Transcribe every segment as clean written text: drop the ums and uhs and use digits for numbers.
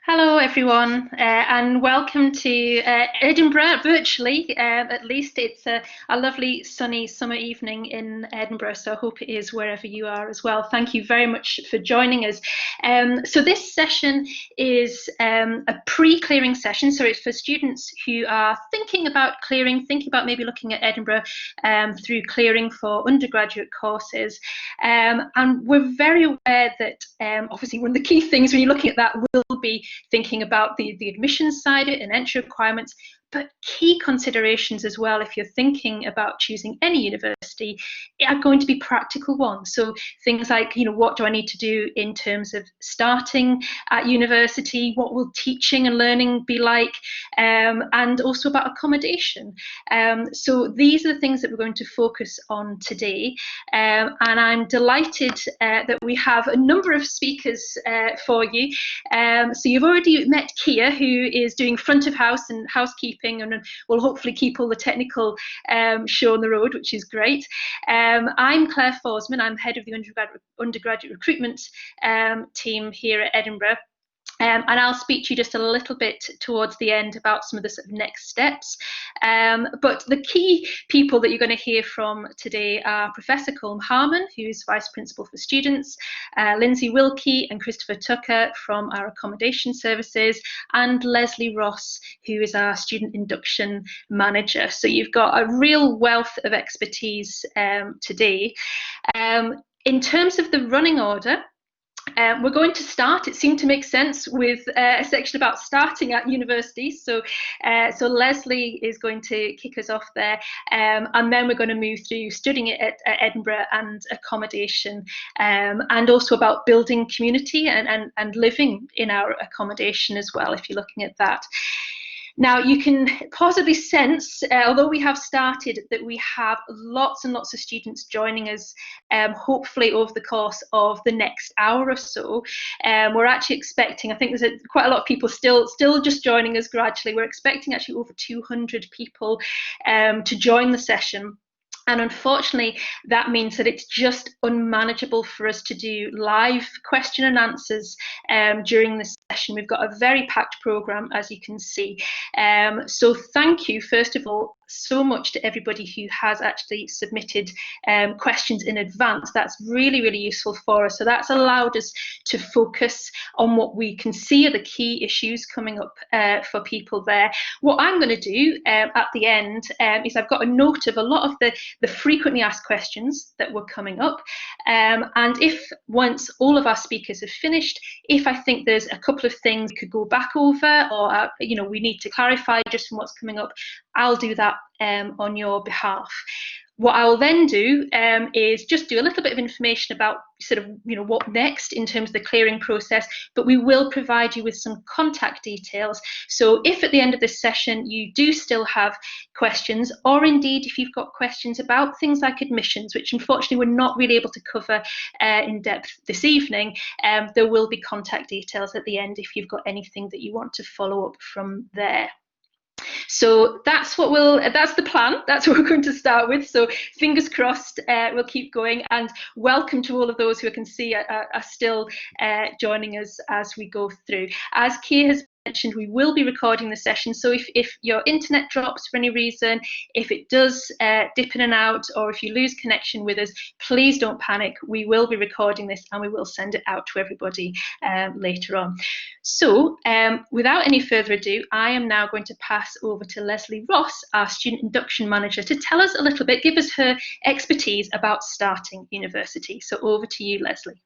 Hello, everyone, and welcome to Edinburgh virtually. At least it's a lovely sunny summer evening in Edinburgh, so I hope it is wherever you are as well. Thank you very much for joining us. So this session is a pre-clearing session, so it's for students who are thinking about clearing, thinking about maybe looking at Edinburgh through clearing for undergraduate courses. And we're very aware that obviously one of the key things when you're looking at that will be thinking about the admissions side and entry requirements, but key considerations as well if you're thinking about choosing any university are going to be practical ones. So things like, what do I need to do in terms of starting at university? What will teaching and learning be like? And also about accommodation. So these are the things that we're going to focus on today. And I'm delighted that we have a number of speakers for you. So you've already met Kia, who is doing front of house and housekeeping, and will hopefully keep all the technical show on the road, which is great. I'm Claire Forsman. I'm head of the undergraduate recruitment team here at Edinburgh. And I'll speak to you just a little bit towards the end about some of the sort of next steps. But the key people that you're going to hear from today are Professor Colm Harmon, who's Vice Principal for Students, Lindsay Wilkie and Christopher Tucker from our accommodation services, and Leslie Ross, who is our Student Induction Manager. So you've got a real wealth of expertise today. In terms of the running order, we're going to start, it seemed to make sense, with a section about starting at university. So Leslie is going to kick us off there, and then we're going to move through studying it at Edinburgh and accommodation, and also about building community and living in our accommodation as well, if you're looking at that. Now, you can possibly sense, although we have started, that we have lots and lots of students joining us, hopefully over the course of the next hour or so. We're actually expecting, I think there's quite a lot of people still just joining us gradually. We're expecting actually over 200 people to join the session. And unfortunately, that means that it's just unmanageable for us to do live question and answers during this session. We've got a very packed programme, as you can see. So thank you, first of all, so much to everybody who has actually submitted questions in advance. That's really, really useful for us. So that's allowed us to focus on what we can see are the key issues coming up for people there. What I'm going to do at the end is I've got a note of a lot of the frequently asked questions that were coming up. And if once all of our speakers have finished, if I think there's a couple of things we could go back over, or we need to clarify just from what's coming up, I'll do that on your behalf. What I will then do is just do a little bit of information about sort of, what next in terms of the clearing process, but we will provide you with some contact details. So if at the end of this session you do still have questions, or indeed if you've got questions about things like admissions, which unfortunately we're not really able to cover in depth this evening, there will be contact details at the end if you've got anything that you want to follow up from there. So that's the plan. That's what we're going to start with. So fingers crossed, we'll keep going, and welcome to all of those who I can see are still joining us as we go through. As Kia has mentioned, we will be recording the session, so if your internet drops for any reason, if it does dip in and out, or if you lose connection with us, please don't panic. We will be recording this and we will send it out to everybody later on. So without any further ado, I am now going to pass over to Leslie Ross, our Student Induction Manager, to tell us a little bit, give us her expertise about starting university. So over to you, Leslie.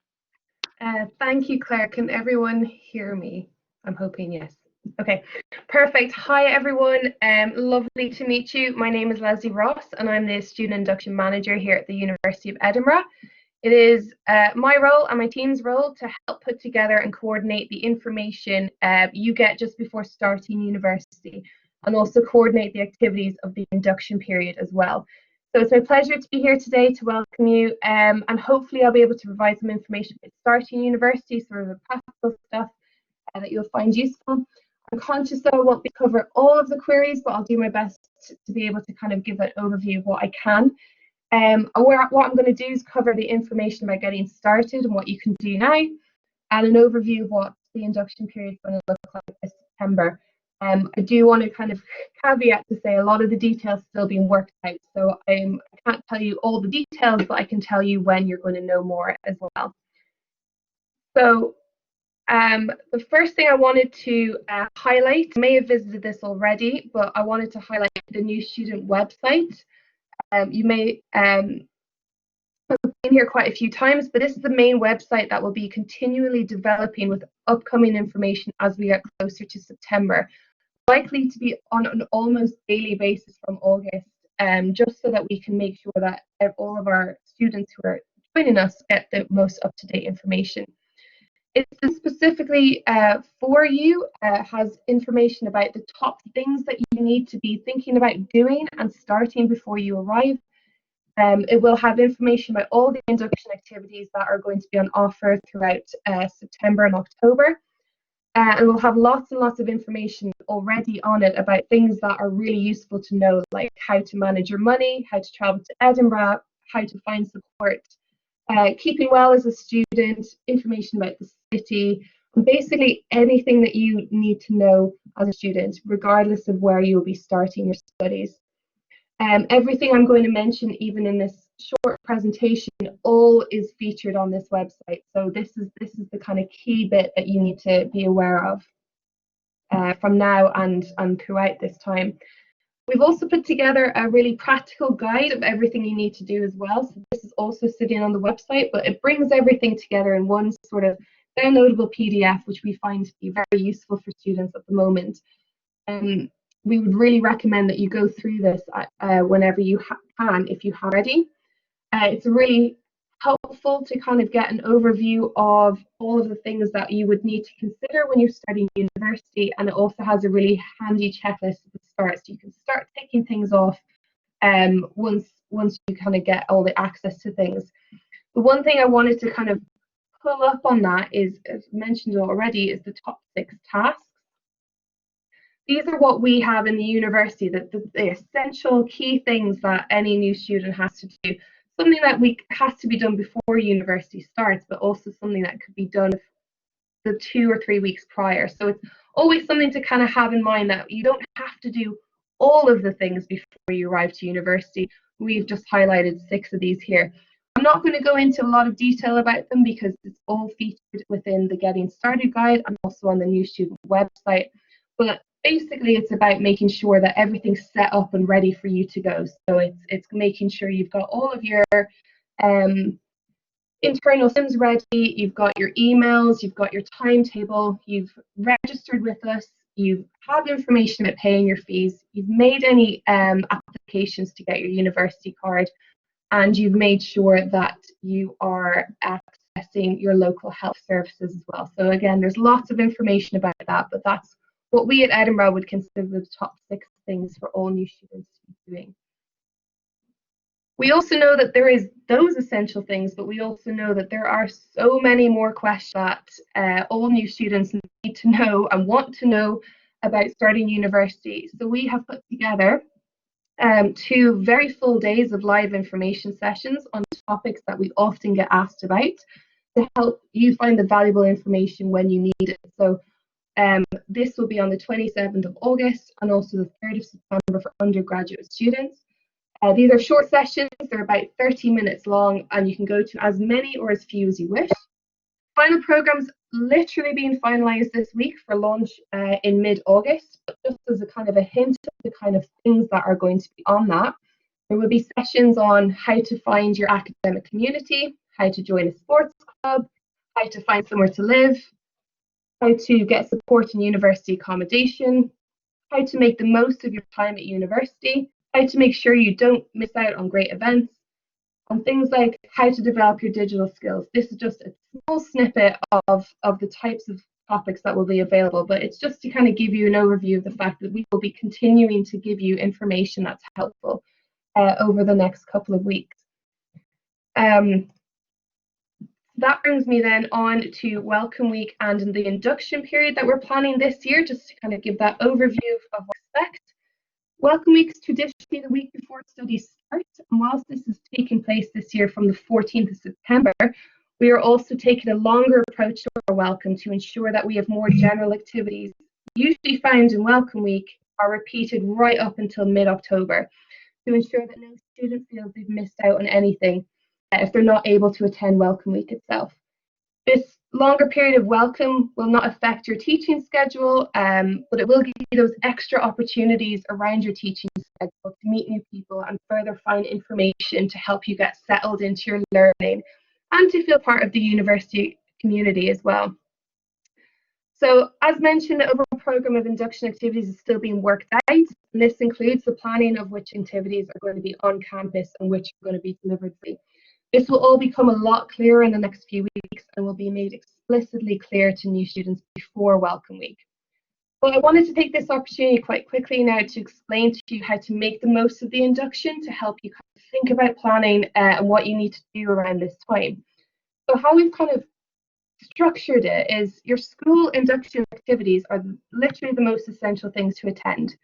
Thank you, Claire. Can everyone hear me? I'm hoping yes. Okay, perfect. Hi, everyone. Lovely to meet you. My name is Leslie Ross, and I'm the Student Induction Manager here at the University of Edinburgh. It is my role and my team's role to help put together and coordinate the information you get just before starting university, and also coordinate the activities of the induction period as well. So it's my pleasure to be here today to welcome you, and hopefully I'll be able to provide some information about starting university, sort of the practical stuff that you'll find useful. I'm conscious that I won't be covering all of the queries, but I'll do my best to be able to kind of give an overview of what I can. What I'm going to do is cover the information about getting started and what you can do now, and an overview of what the induction period is going to look look like this September. I do want to kind of caveat to say a lot of the details still being worked out. So I can't tell you all the details, but I can tell you when you're going to know more as well. So the first thing I wanted to highlight, I may have visited this already, but I wanted to highlight the new student website. You may have been here quite a few times, but this is the main website that will be continually developing with upcoming information as we get closer to September. Likely to be on an almost daily basis from August, just so that we can make sure that all of our students who are joining us get the most up-to-date information. It's specifically for you, has information about the top things that you need to be thinking about doing and starting before you arrive. It will have information about all the induction activities that are going to be on offer throughout September and October. And we'll have lots and lots of information already on it about things that are really useful to know, like how to manage your money, how to travel to Edinburgh, how to find support, keeping well as a student, information about the city, and basically anything that you need to know as a student, regardless of where you'll be starting your studies. Everything I'm going to mention, even in this short presentation, all is featured on this website. So this is the kind of key bit that you need to be aware of from now and throughout this time. We've also put together a really practical guide of everything you need to do as well. So this is also sitting on the website, but it brings everything together in one sort of downloadable PDF, which we find to be very useful for students at the moment. We would really recommend that you go through this whenever you can, if you have already. It's really helpful to kind of get an overview of all of the things that you would need to consider when you're starting university, and it also has a really handy checklist at the start, so you can start ticking things off once you kind of get all the access to things. The one thing I wanted to kind of pull up on that is, as mentioned already, is the top 6 tasks. These are what we have in the university, the essential key things that any new student has to do. Something that has to be done before university starts, but also something that could be done the 2 or 3 weeks prior. So it's always something to kind of have in mind that you don't have to do all of the things before you arrive to university. We've just highlighted 6 of these here. I'm not going to go into a lot of detail about them because it's all featured within the Getting Started guide and also on the new student website. But basically, it's about making sure that everything's set up and ready for you to go. So it's making sure you've got all of your internal sims ready, you've got your emails, you've got your timetable, you've registered with us, you have information about paying your fees, you've made any applications to get your university card, and you've made sure that you are accessing your local health services as well. So again, there's lots of information about that, but that's what we at Edinburgh would consider the top 6 things for all new students to be doing. We also know that there is those essential things, but we also know that there are so many more questions that all new students need to know and want to know about starting university. So we have put together 2 very full days of live information sessions on topics that we often get asked about to help you find the valuable information when you need it. So this will be on the 27th of August and also the 3rd of September for undergraduate students. These are short sessions, they're about 30 minutes long, and you can go to as many or as few as you wish. Final program's literally being finalised this week for launch in mid-August, but just as a kind of a hint of the kind of things that are going to be on that, there will be sessions on how to find your academic community, how to join a sports club, how to find somewhere to live, how to get support in university accommodation, how to make the most of your time at university, how to make sure you don't miss out on great events, and things like how to develop your digital skills. This is just a small snippet of the types of topics that will be available, but it's just to kind of give you an overview of the fact that we will be continuing to give you information that's helpful over the next couple of weeks. That brings me then on to Welcome Week and the induction period that we're planning this year, just to kind of give that overview of what to expect. Welcome Week is traditionally the week before studies start, and whilst this is taking place this year from the 14th of September, we are also taking a longer approach to our welcome to ensure that we have more general activities usually found in Welcome Week are repeated right up until mid-October to ensure that no student feels they've missed out on anything if they're not able to attend Welcome Week itself. This longer period of welcome will not affect your teaching schedule, but it will give you those extra opportunities around your teaching schedule to meet new people and further find information to help you get settled into your learning and to feel part of the university community as well. So as mentioned, the overall programme of induction activities is still being worked out, and this includes the planning of which activities are going to be on campus and which are going to be delivered free. This will all become a lot clearer in the next few weeks and will be made explicitly clear to new students before Welcome Week. But I wanted to take this opportunity quite quickly now to explain to you how to make the most of the induction to help you kind of think about planning and what you need to do around this time. So how we've kind of structured it is your school induction activities are literally the most essential things to attend.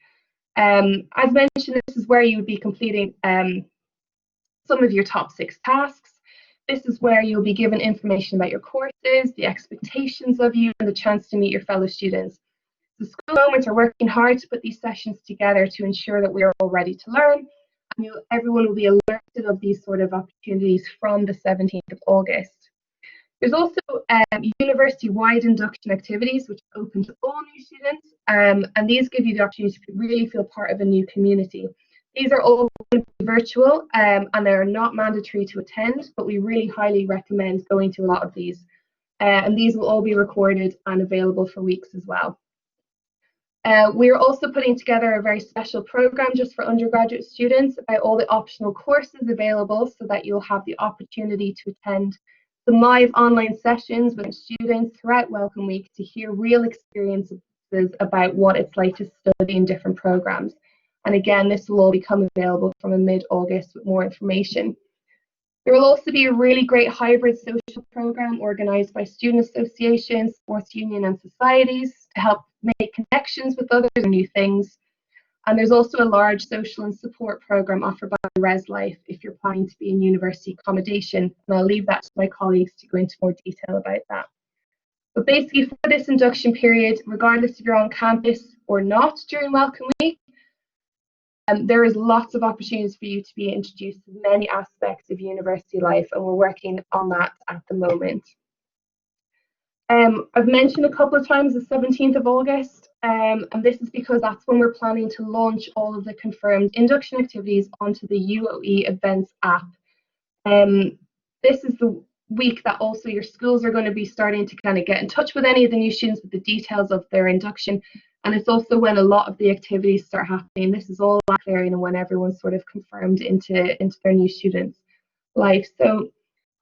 As mentioned, this is where you would be completing some of your top 6 tasks. This is where you'll be given information about your courses, the expectations of you, and the chance to meet your fellow students. The school moments are working hard to put these sessions together to ensure that we are all ready to learn, and everyone will be alerted of these sort of opportunities from the 17th of August. There's also university-wide induction activities, which are open to all new students, and these give you the opportunity to really feel part of a new community. These are all going to be virtual, and they're not mandatory to attend, but we really highly recommend going to a lot of these. And these will all be recorded and available for weeks as well. We're also putting together a very special program just for undergraduate students about all the optional courses available so that you'll have the opportunity to attend some live online sessions with students throughout Welcome Week to hear real experiences about what it's like to study in different programs. And again, this will all become available from mid-August with more information. There will also be a really great hybrid social program organised by student associations, sports union and societies to help make connections with others and new things. And there's also a large social and support program offered by Res Life if you're planning to be in university accommodation. And I'll leave that to my colleagues to go into more detail about that. But basically for this induction period, regardless if you're on campus or not during Welcome Week, there is lots of opportunities for you to be introduced to many aspects of university life, and we're working on that at the moment. I've mentioned a couple of times the 17th of August, and this is because that's when we're planning to launch all of the confirmed induction activities onto the UOE Events app. This is the week that also your schools are going to be starting to kind of get in touch with any of the new students with the details of their induction. And it's also when a lot of the activities start happening. This is all clearing and when everyone's sort of confirmed into their new students' life. So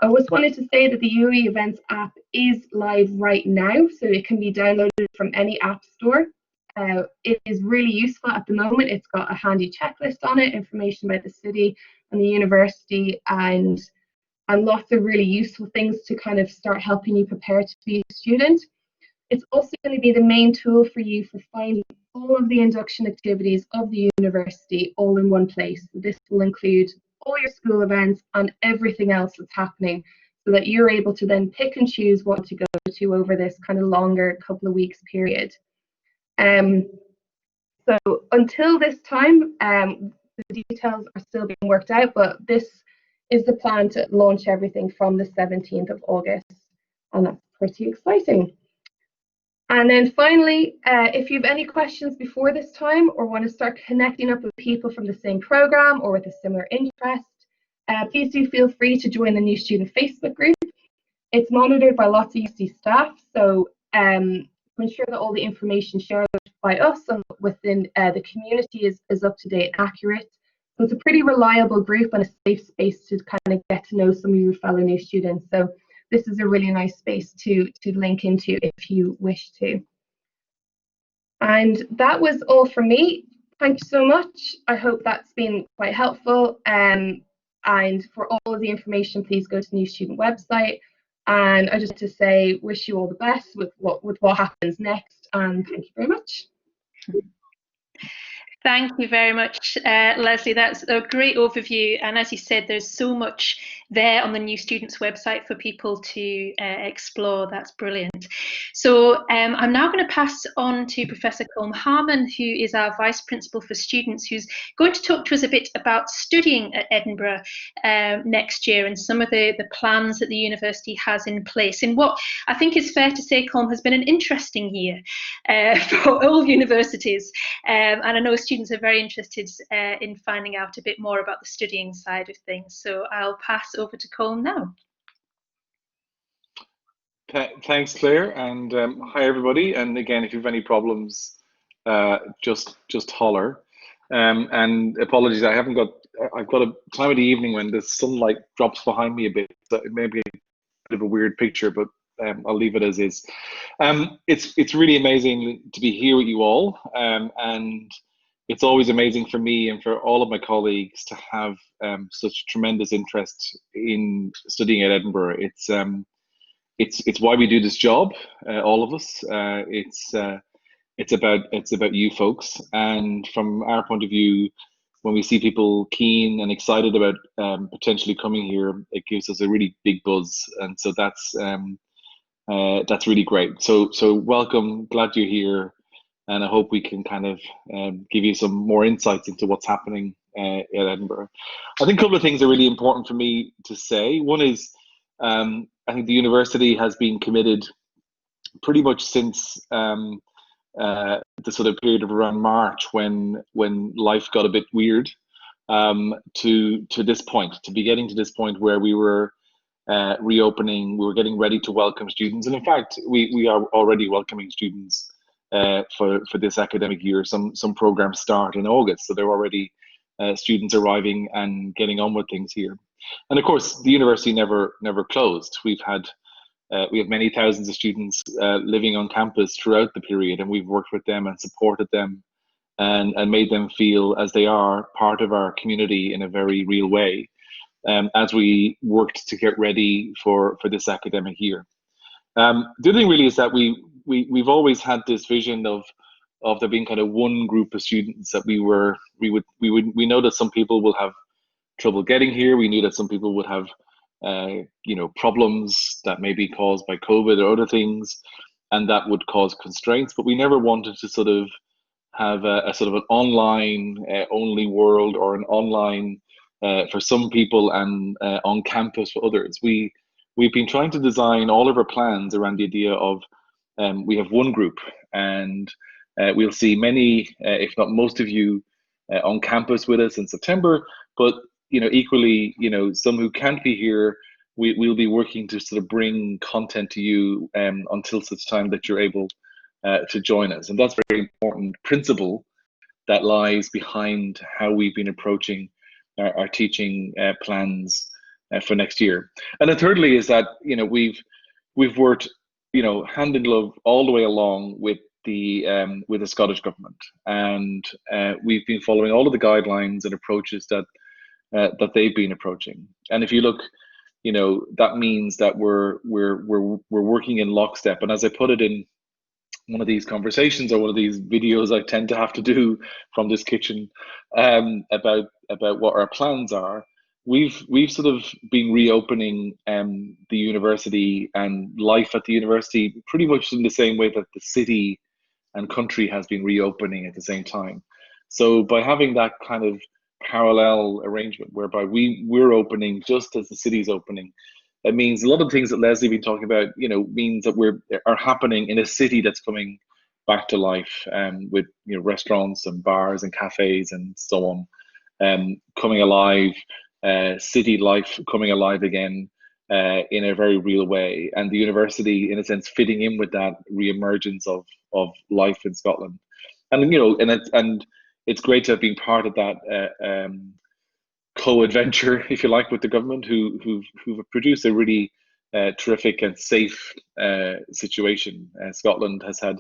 I just wanted to say that the UOE Events app is live right now, so it can be downloaded from any app store. It is really useful at the moment. It's got a handy checklist on it, information about the city and the university, and lots of really useful things to kind of start helping you prepare to be a student. It's also going to be the main tool for you for finding all of the induction activities of the university all in one place. This will include all your school events and everything else that's happening so that you're able to then pick and choose what to go to over this kind of longer couple of weeks period. So until this time, the details are still being worked out, but this is the plan to launch everything from the 17th of August, and that's pretty exciting. And then finally, if you have any questions before this time or want to start connecting up with people from the same program or with a similar interest, please do feel free to join the New Student Facebook group. It's monitored by lots of UC staff, so to ensure that all the information shared by us and within the community is up to date and accurate. So it's a pretty reliable group and a safe space to kind of get to know some of your fellow new students. So this is a really nice space to link into if you wish to. And that was all from me. Thank you so much. I hope that's been quite helpful. And for all of the information, please go to the New Student website. And I just want to say, wish you all the best with what happens next. And thank you very much. Thank you very much, Leslie. That's a great overview. And as you said, there's so much there on the New Students website for people to explore. That's brilliant. So I'm now going to pass on to Professor Colm Harmon, who is our Vice Principal for Students, who's going to talk to us a bit about studying at Edinburgh next year and some of the plans that the university has in place in what I think is fair to say, Colm, has been an interesting year for all universities. And I know students are very interested in finding out a bit more about the studying side of things. So I'll pass over to Colm now. Thanks, Claire, and hi everybody. And again, if you have any problems, just holler. And apologies, I've got a time of the evening when the sunlight drops behind me a bit, so it may be a bit of a weird picture, but I'll leave it as is. It's really amazing to be here with you all, and it's always amazing for me and for all of my colleagues to have such tremendous interest in studying at Edinburgh. It's why we do this job, all of us. It's about you folks, and from our point of view, when we see people keen and excited about potentially coming here, it gives us a really big buzz, and so that's really great. So welcome, glad you're here, and I hope we can kind of give you some more insights into what's happening at Edinburgh. I think a couple of things are really important for me to say. One is I think the university has been committed pretty much since the sort of period of around March when life got a bit weird to this point, to be getting to this point where we were reopening, we were getting ready to welcome students, and in fact we are already welcoming students for this academic year. Some programs start in August, so there are already students arriving and getting on with things here. And of course, the university never closed. We have many thousands of students living on campus throughout the period, and we've worked with them and supported them and made them feel as they are part of our community in a very real way as we worked to get ready for this academic year. The other thing really is that we've always had this vision of there being kind of one group of students that we know that some people will have trouble getting here. We knew that some people would have problems that may be caused by COVID or other things, and that would cause constraints. But we never wanted to sort of have a sort of an online only world, or an online for some people and on campus for others. We've been trying to design all of our plans around the idea of we have one group, and we'll see many, if not most of you, on campus with us in September. But equally, some who can't be here, we'll be working to sort of bring content to you until such time that you're able to join us. And that's a very important principle that lies behind how we've been approaching our teaching plans for next year. And then thirdly is that we've worked hand in glove all the way along with the Scottish government, and we've been following all of the guidelines and approaches that they've been approaching. And if you look, that means that we're working in lockstep. And as I put it in one of these conversations or one of these videos I tend to have to do from this kitchen about what our plans are, we've sort of been reopening the university and life at the university pretty much in the same way that the city and country has been reopening at the same time. So by having that kind of parallel arrangement whereby we're opening just as the city's opening, it means a lot of things that Leslie been talking about, means that are happening in a city that's coming back to life, with restaurants and bars and cafes and so on, coming alive, city life coming alive again in a very real way, and the university in a sense fitting in with that re-emergence of life in Scotland. And it's great to have been part of that co-adventure, if you like, with the government, who've produced a really terrific and safe situation. Scotland has had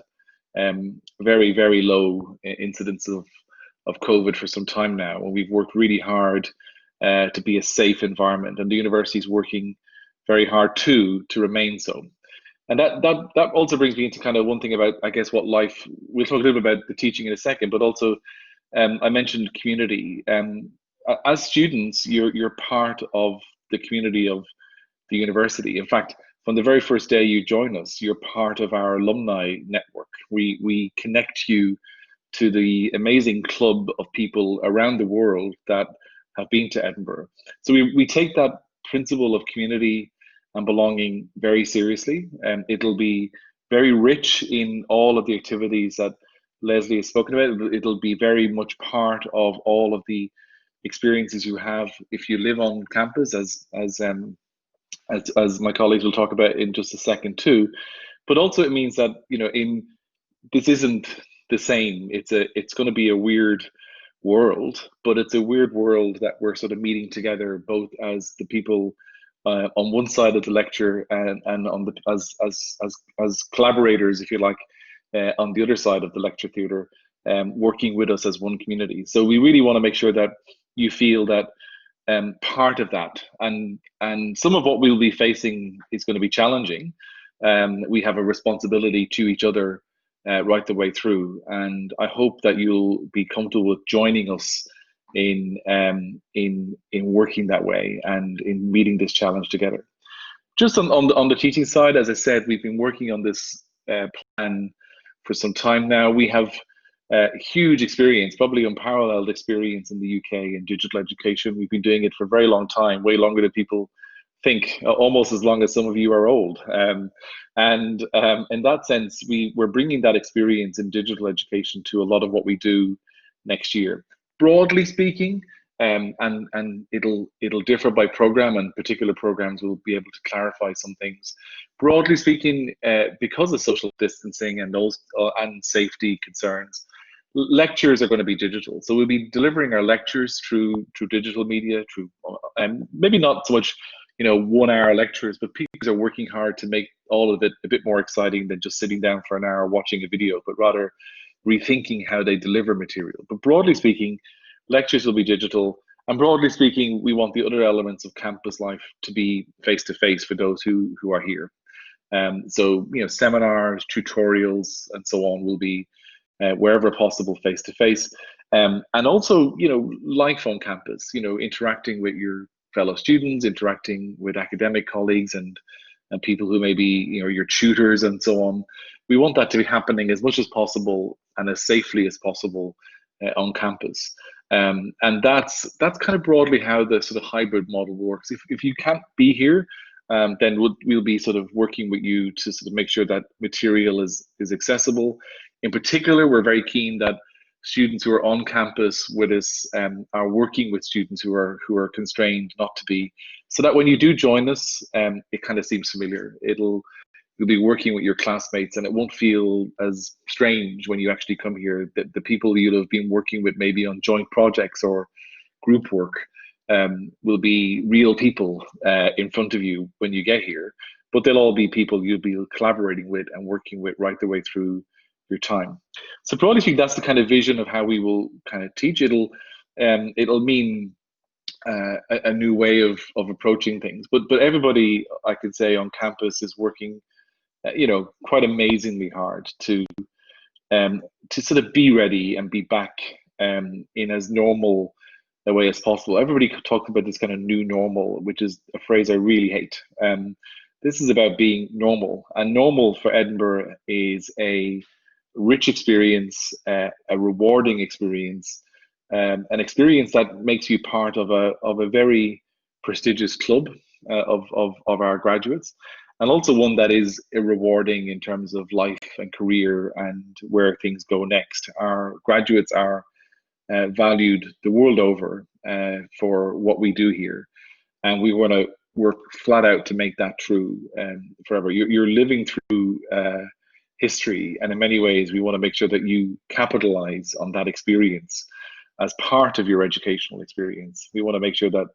very, very low incidence of COVID for some time now, and we've worked really hard to be a safe environment, and the university is working very hard to remain so. And that also brings me into kind of one thing about, I guess, what life, we'll talk a little bit about the teaching in a second, but also I mentioned community. As students, you're part of the community of the university. In fact, from the very first day you join us, you're part of our alumni network. We connect you to the amazing club of people around the world that have been to Edinburgh. So we take that principle of community and belonging very seriously, and it'll be very rich in all of the activities that Leslie has spoken about. It'll be very much part of all of the experiences you have if you live on campus, as my colleagues will talk about in just a second too. But also it means that, you know, this isn't the same. It's going to be a weird world, but it's a weird world that we're sort of meeting together, both as the people on one side of the lecture and on the as collaborators, if you like, on the other side of the lecture theatre, working with us as one community. So we really want to make sure that you feel that part of that, and some of what we'll be facing is going to be challenging. We have a responsibility to each other right the way through, and I hope that you'll be comfortable with joining us in working that way and in meeting this challenge together. Just on the teaching side, as I said, we've been working on this plan for some time now. We have huge experience, probably unparalleled experience in the UK in digital education. We've been doing it for a very long time, way longer than people think, almost as long as some of you are old. And in that sense, we're bringing that experience in digital education to a lot of what we do next year. Broadly speaking, and it'll differ by program, and particular programs will be able to clarify some things. Broadly speaking, because of social distancing and those and safety concerns, lectures are going to be digital. So we'll be delivering our lectures through digital media, through maybe not so much, you know, 1 hour lectures, but people are working hard to make all of it a bit more exciting than just sitting down for an hour watching a video, but rather rethinking how they deliver material. But broadly speaking, lectures will be digital, and broadly speaking, we want the other elements of campus life to be face-to-face for those who are here. So, you know, seminars, tutorials, and so on will be wherever possible face-to-face, and also, you know, life on campus, you know, interacting with your fellow students, interacting with academic colleagues and people who may be, you know, your tutors and so on. We want that to be happening as much as possible and as safely as possible on campus. And that's kind of broadly how the sort of hybrid model works. If you can't be here, then we'll be sort of working with you to sort of make sure that material is accessible. In particular, we're very keen that students who are on campus with us are working with students who are constrained not to be, so that when you do join us, it kind of seems familiar. You'll be working with your classmates, and it won't feel as strange when you actually come here. The people you'll have been working with maybe on joint projects or group work will be real people in front of you when you get here, but they'll all be people you'll be collaborating with and working with right the way through your time. So broadly speaking, that's the kind of vision of how we will kind of teach. It'll mean a new way of approaching things, but everybody, I could say, on campus is working you know, quite amazingly hard to sort of be ready and be back in as normal a way as possible. Everybody talks about this kind of new normal, which is a phrase I really hate. This is about being normal, and normal for Edinburgh is a rich experience, a rewarding experience, an experience that makes you part of a very prestigious club of our graduates, and also one that is rewarding in terms of life and career and where things go next. Our graduates are valued the world over for what we do here, and we want to work flat out to make that true forever. You're living through history, and in many ways we want to make sure that you capitalize on that experience as part of your educational experience. We want to make sure that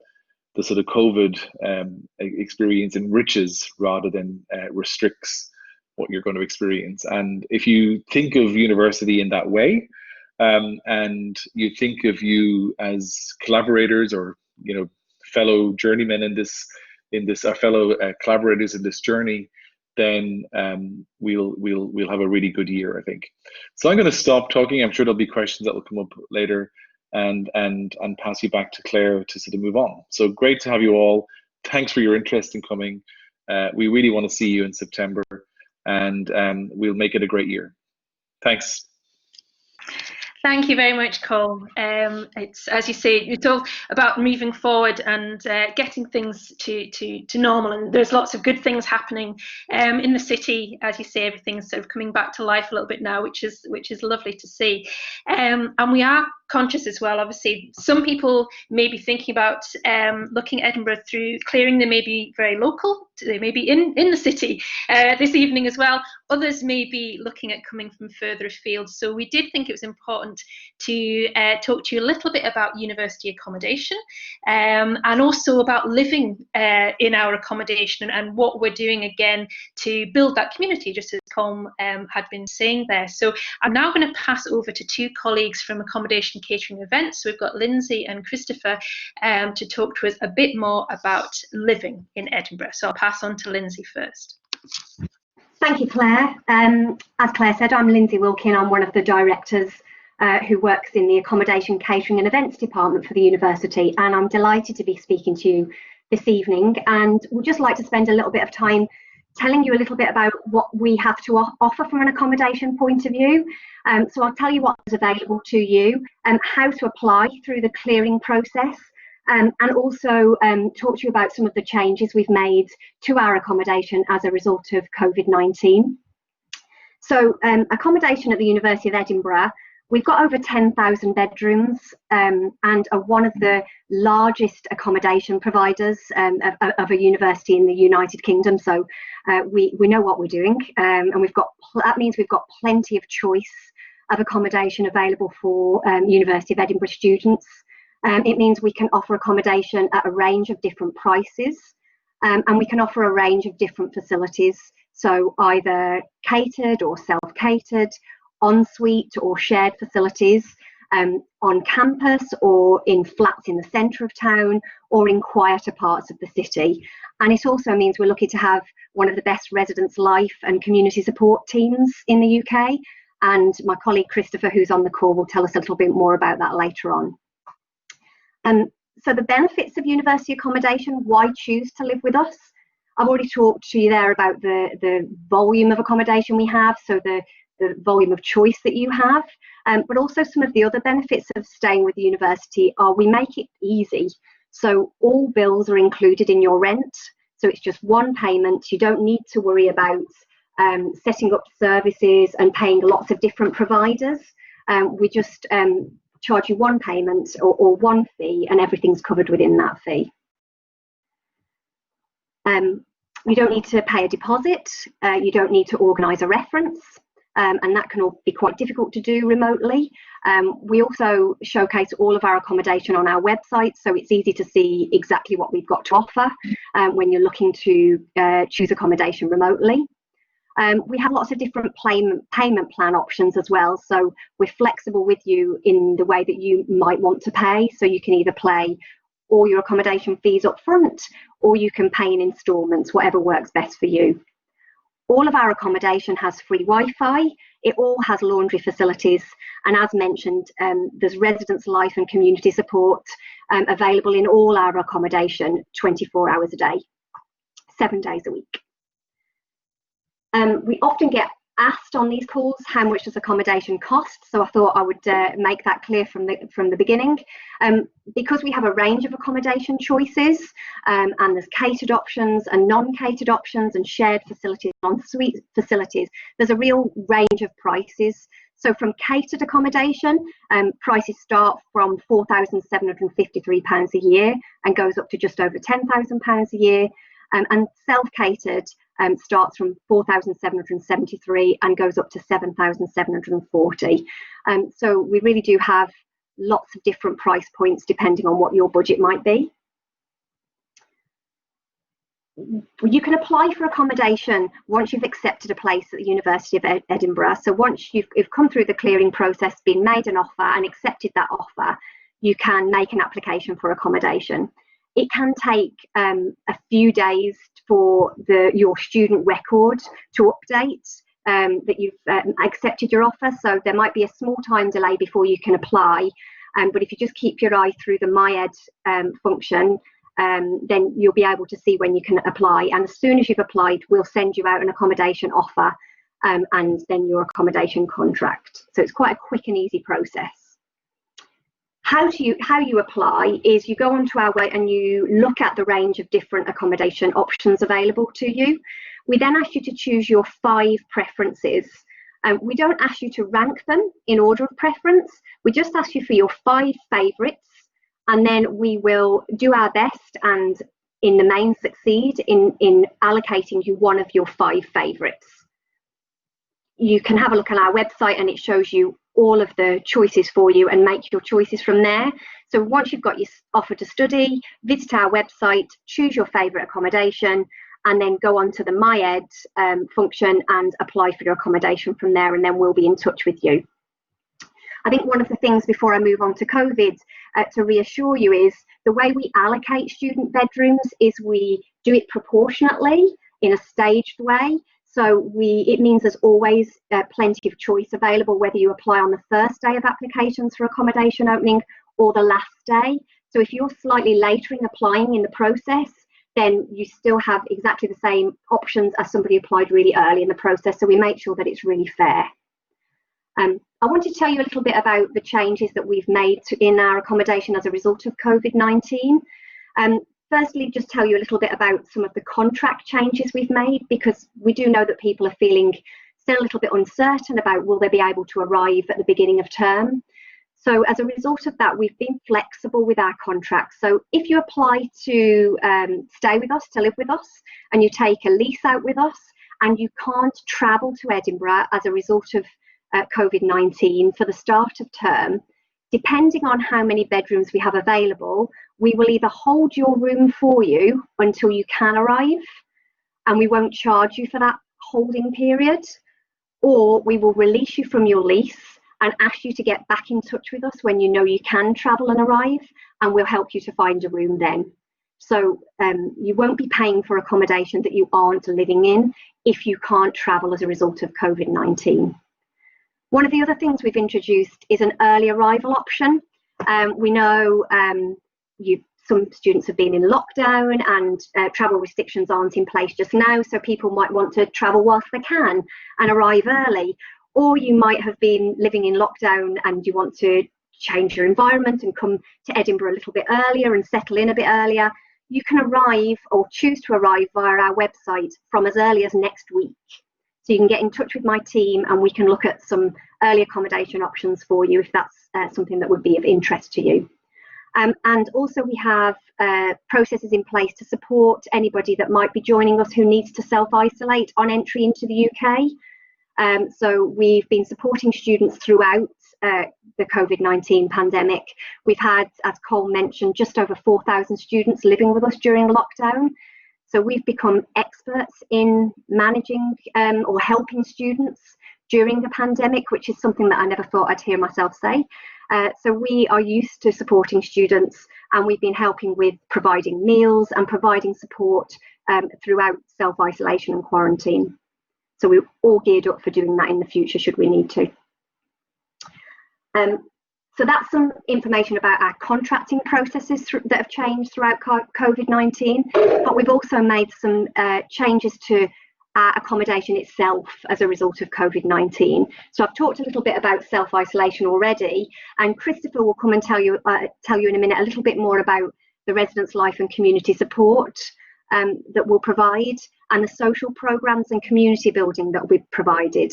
the sort of COVID experience enriches rather than restricts what you're going to experience. And if you think of university in that way, and you think of you as collaborators, or, you know, fellow journeymen in this our fellow collaborators in this journey, then we'll have a really good year, I think. So I'm going to stop talking. I'm sure there'll be questions that will come up later, and pass you back to Claire to sort of move on. So great to have you all. thanks for your interest in coming. We really want to see you in September, and we'll make it a great year. Thanks. Thank you very much, Colm. It's, as you say, it's all about moving forward and getting things to normal. And there's lots of good things happening in the city. As you say, everything's sort of coming back to life a little bit now, which is lovely to see. And we are conscious as well, obviously, some people may be thinking about looking at Edinburgh through clearing. They may be very local, they may be in the city this evening as well. Others may be looking at coming from further afield. So we did think it was important to talk to you a little bit about university accommodation and also about living in our accommodation and what we're doing again to build that community, just as Colm had been saying there. So I'm now going to pass over to two colleagues from Accommodation Catering Events. So we've got Lindsay and Christopher to talk to us a bit more about living in Edinburgh. So I'll pass on to Lindsay first. Thank you, Claire. As Claire said, I'm Lindsay Wilkin. I'm one of the directors who works in the Accommodation, Catering and Events department for the university, and I'm delighted to be speaking to you this evening, and would just like to spend a little bit of time telling you a little bit about what we have to offer from an accommodation point of view. So I'll tell you what is available to you and how to apply through the clearing process, and also talk to you about some of the changes we've made to our accommodation as a result of COVID-19. So accommodation at the University of Edinburgh, we've got over 10,000 bedrooms and are one of the largest accommodation providers of a university in the United Kingdom. So we know what we're doing, and that means we've got plenty of choice of accommodation available for University of Edinburgh students. It means we can offer accommodation at a range of different prices, and we can offer a range of different facilities. So either catered or self-catered, ensuite or shared facilities, on campus or in flats in the centre of town or in quieter parts of the city. And it also means we're lucky to have one of the best residence life and community support teams in the UK. And my colleague Christopher, who's on the call, will tell us a little bit more about that later on. So the benefits of university accommodation, why choose to live with us? I've already talked to you there about the volume of accommodation we have, so the volume of choice that you have, but also some of the other benefits of staying with the university are we make it easy. So all bills are included in your rent, so it's just one payment. You don't need to worry about setting up services and paying lots of different providers. We just charge you one payment or one fee, and everything's covered within that fee. You don't need to pay a deposit, you don't need to organise a reference, and that can all be quite difficult to do remotely. We also showcase all of our accommodation on our website, so it's easy to see exactly what we've got to offer when you're looking to choose accommodation remotely. We have lots of different payment plan options as well, so we're flexible with you in the way that you might want to pay, so you can either pay all your accommodation fees up front, or you can pay in instalments, whatever works best for you. All of our accommodation has free Wi-Fi, it all has laundry facilities, and as mentioned, there's residence life and community support available in all our accommodation 24 hours a day, 7 days a week. We often get asked on these calls, how much does accommodation cost? So I thought I would make that clear from the beginning. Because we have a range of accommodation choices, and there's catered options and non-catered options and shared facilities, en-suite facilities, there's a real range of prices. So from catered accommodation, prices start from £4,753 a year and goes up to just over £10,000 a year. And self-catered starts from 4,773 and goes up to 7,740. So we really do have lots of different price points depending on what your budget might be. You can apply for accommodation once you've accepted a place at the University of Edinburgh. So once you've come through the clearing process, been made an offer and accepted that offer, you can make an application for accommodation. It can take a few days for your student record to update that you've accepted your offer. So there might be a small time delay before you can apply. But if you just keep your eye through the MyEd function, then you'll be able to see when you can apply. And as soon as you've applied, we'll send you out an accommodation offer and then your accommodation contract. So it's quite a quick and easy process. How you apply is you go onto our website and you look at the range of different accommodation options available to you. We then ask you to choose your 5 preferences. We don't ask you to rank them in order of preference. We just ask you for your 5 favourites, and then we will do our best and in the main succeed in allocating you one of your 5 favourites. You can have a look on our website and it shows you all of the choices for you and make your choices from there. So once you've got your offer to study, visit our website, choose your favourite accommodation, and then go on to the My Ed function and apply for your accommodation from there, and then we'll be in touch with you. I think one of the things before I move on to COVID to reassure you is the way we allocate student bedrooms is we do it proportionately in a staged way. So it means there's always plenty of choice available, whether you apply on the first day of applications for accommodation opening or the last day. So if you're slightly later in applying in the process, then you still have exactly the same options as somebody who applied really early in the process. So we make sure that it's really fair. I want to tell you a little bit about the changes that we've made in our accommodation as a result of COVID-19. Firstly, just tell you a little bit about some of the contract changes we've made, because we do know that people are feeling still a little bit uncertain about will they be able to arrive at the beginning of term. So as a result of that, we've been flexible with our contracts. So if you apply to stay with us, to live with us, and you take a lease out with us, and you can't travel to Edinburgh as a result of COVID-19 for the start of term, depending on how many bedrooms we have available, we will either hold your room for you until you can arrive, and we won't charge you for that holding period, or we will release you from your lease and ask you to get back in touch with us when you know you can travel and arrive, and we'll help you to find a room then. So you won't be paying for accommodation that you aren't living in if you can't travel as a result of COVID-19. One of the other things we've introduced is an early arrival option. We know some students have been in lockdown and travel restrictions aren't in place just now, so people might want to travel whilst they can and arrive early. Or you might have been living in lockdown and you want to change your environment and come to Edinburgh a little bit earlier and settle in a bit earlier. You can arrive or choose to arrive via our website from as early as next week. So you can get in touch with my team and we can look at some early accommodation options for you if that's something that would be of interest to you. And also we have processes in place to support anybody that might be joining us who needs to self-isolate on entry into the UK. So we've been supporting students throughout the COVID-19 pandemic. We've had, as Colm mentioned, just over 4,000 students living with us during lockdown. So we've become experts in managing or helping students during the pandemic, which is something that I never thought I'd hear myself say. So we are used to supporting students, and we've been helping with providing meals and providing support throughout self-isolation and quarantine. So we're all geared up for doing that in the future should we need to. So that's some information about our contracting processes that have changed throughout COVID-19, but we've also made some changes to our accommodation itself as a result of COVID-19. So I've talked a little bit about self-isolation already, and Christopher will come and tell you in a minute a little bit more about the residence life and community support that we'll provide, and the social programmes and community building that will be provided.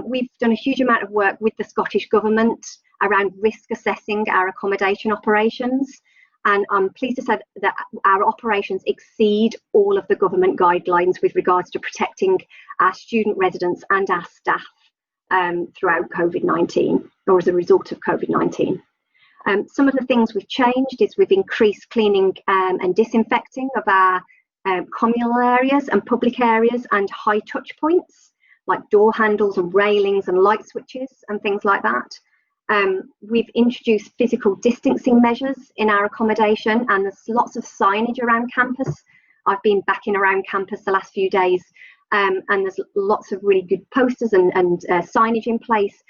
We've done a huge amount of work with the Scottish Government around risk assessing our accommodation operations, and I'm pleased to say that our operations exceed all of the government guidelines with regards to protecting our student residents and our staff throughout COVID-19, or as a result of COVID-19. Some of the things we've changed is we've increased cleaning and disinfecting of our communal areas and public areas and high touch points like door handles and railings and light switches and things like that. We've introduced physical distancing measures in our accommodation, and there's lots of signage around campus. I've been backing around campus the last few days, and there's lots of really good posters and signage in place,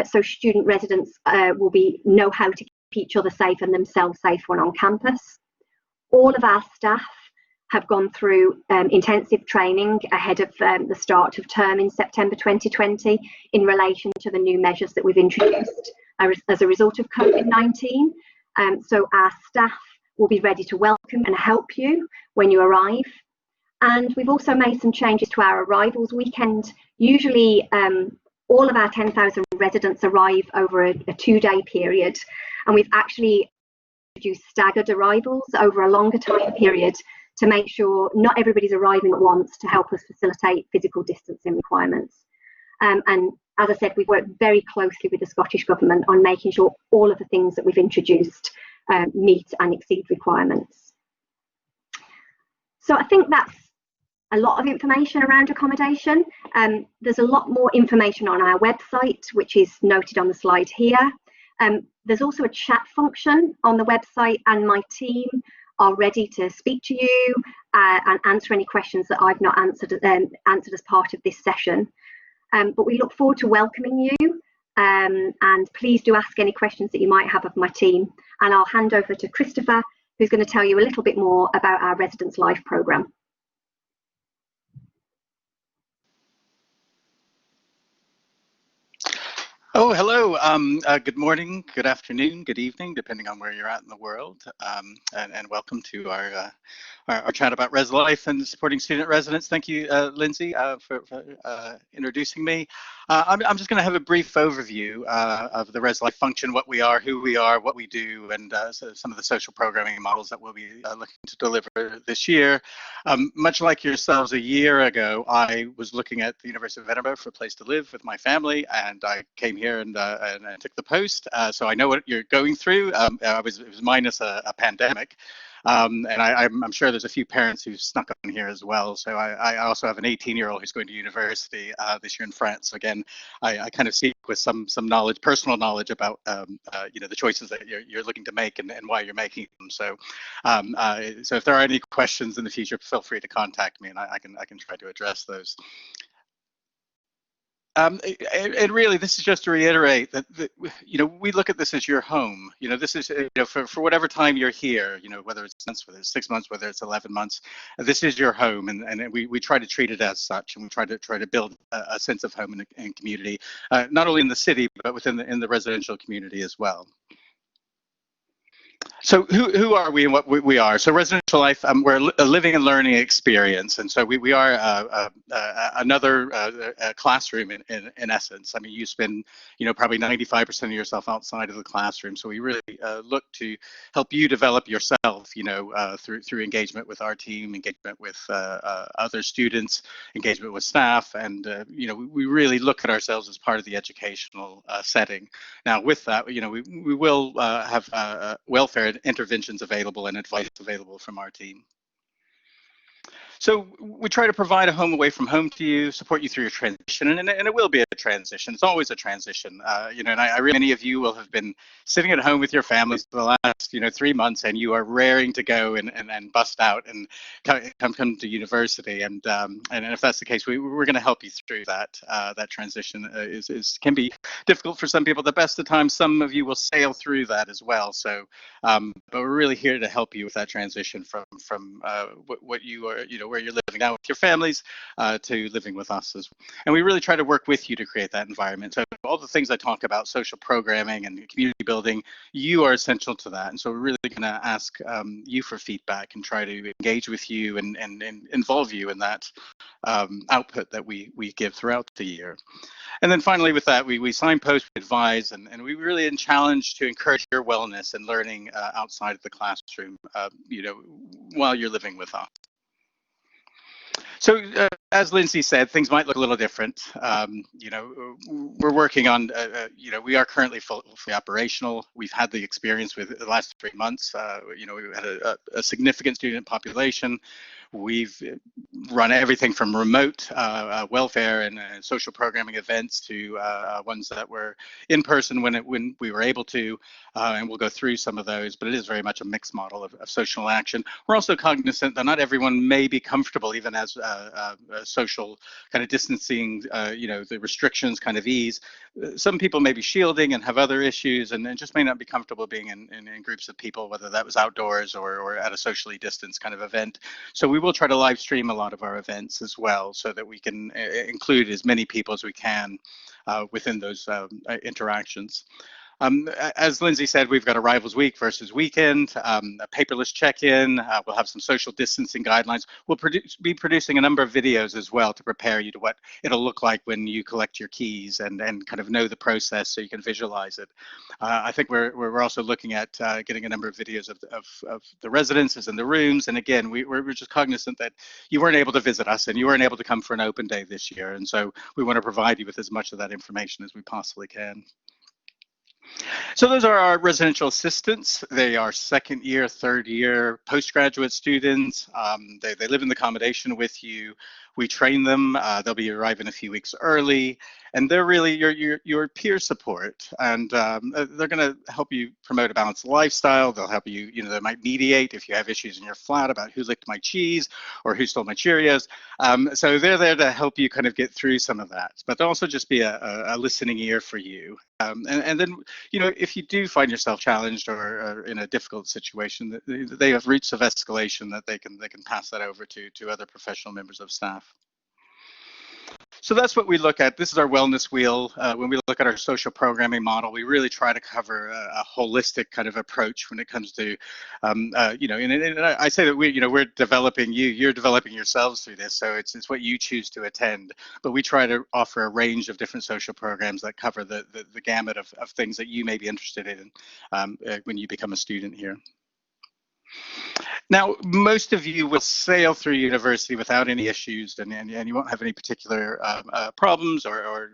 so student residents will know how to keep each other safe and themselves safe when on campus. All of our staff have gone through intensive training ahead of the start of term in September 2020 in relation to the new measures that we've introduced as a result of COVID-19. So our staff will be ready to welcome and help you when you arrive. And we've also made some changes to our arrivals weekend. Usually all of our 10,000 residents arrive over a 2-day period, and we've actually introduced staggered arrivals over a longer time period to make sure not everybody's arriving at once, to help us facilitate physical distancing requirements. And as I said, we've worked very closely with the Scottish Government on making sure all of the things that we've introduced meet and exceed requirements. So I think that's a lot of information around accommodation. There's a lot more information on our website, which is noted on the slide here. There's also a chat function on the website, and my team are ready to speak to you and answer any questions that I've not answered as part of this session. But we look forward to welcoming you, and please do ask any questions that you might have of my team. And I'll hand over to Christopher, who's going to tell you a little bit more about our Residence Life programme. Oh, hello. Good morning, good afternoon, good evening, depending on where you're at in the world. And welcome to our chat about Res Life and supporting student residents. Thank you, Lindsay, for introducing me. I'm just going to have a brief overview of the Res Life function, what we are, who we are, what we do, and so some of the social programming models that we'll be looking to deliver this year. Much like yourselves, a year ago, I was looking at the University of Edinburgh for a place to live with my family, and I came here and I took the post. So I know what you're going through. It was minus a pandemic. And I'm sure there's a few parents who snuck on here as well. So I also have an 18-year-old who's going to university this year in France. So again, I kind of speak with some knowledge, personal knowledge about the choices that you're looking to make and why you're making them. So so if there are any questions in the future, feel free to contact me, and I can try to address those. And really, this is just to reiterate that we look at this as your home. This is for whatever time you're here. Whether it's months, whether it's 6 months, whether it's 11 months. This is your home, and we try to treat it as such, and we try to build a sense of home and community, not only in the city but within the residential community as well. So who are we and what we are? So Residential Life, we're a living and learning experience, and so we are another classroom in essence. I mean, you spend probably 95% of yourself outside of the classroom. So we really look to help you develop yourself, through engagement with our team, engagement with other students, engagement with staff, and we really look at ourselves as part of the educational setting. Now, with that, we will have welfare interventions available and advice available from our team. So we try to provide a home away from home to you, support you through your transition, and it will be a transition. It's always a transition, and I really, many of you will have been sitting at home with your families for the last 3 months, and you are raring to go and bust out and come to university. And if that's the case, we're going to help you through that. That transition can be difficult for some people. The best of times, some of you will sail through that as well. So, but we're really here to help you with that transition from what you are, where you're living now with your families to living with us as well. And we really try to work with you to create that environment. So all the things I talk about, social programming and community building, you are essential to that. And so we're really going to ask you for feedback and try to engage with you and involve you in that output that we give throughout the year. And then finally, with that, we signpost, advise, and we really challenge to encourage your wellness and learning outside of the classroom, while you're living with us. So as Lindsay said, things might look a little different. We're working on, we are currently fully operational. We've had the experience with the last 3 months. We've had a significant student population. We've run everything from remote welfare and social programming events to ones that were in person when we were able to, and we'll go through some of those, but it is very much a mixed model of social action. We're also cognizant that not everyone may be comfortable even as social kind of distancing, the restrictions kind of ease. Some people may be shielding and have other issues and just may not be comfortable being in groups of people, whether that was outdoors or at a socially distanced kind of event. So we will try to live stream a lot of our events as well so that we can include as many people as we can within those interactions. As Lindsay said, we've got arrivals week versus weekend, a paperless check-in. We'll have some social distancing guidelines. We'll be producing a number of videos as well to prepare you to what it'll look like when you collect your keys and kind of know the process so you can visualize it. I think we're also looking at getting a number of videos of the residences and the rooms. And again, we're just cognizant that you weren't able to visit us and you weren't able to come for an open day this year. And so we want to provide you with as much of that information as we possibly can. So those are our residential assistants. They are second year, third year postgraduate students. They live in the accommodation with you. We train them. They'll be arriving a few weeks early, and they're really your peer support. And they're going to help you promote a balanced lifestyle. They'll help you. They might mediate if you have issues in your flat about who licked my cheese or who stole my Cheerios. So they're there to help you kind of get through some of that. But they'll also just be a listening ear for you. And then, if you do find yourself challenged or in a difficult situation, they have routes of escalation that they can pass that over to other professional members of staff. So that's what we look at. This is our wellness wheel. When we look at our social programming model, we really try to cover a holistic kind of approach when it comes to, and I say that we're developing you, you're developing yourselves through this. So it's what you choose to attend. But we try to offer a range of different social programs that cover the gamut of things that you may be interested in when you become a student here. Now, most of you will sail through university without any issues, and you won't have any particular problems or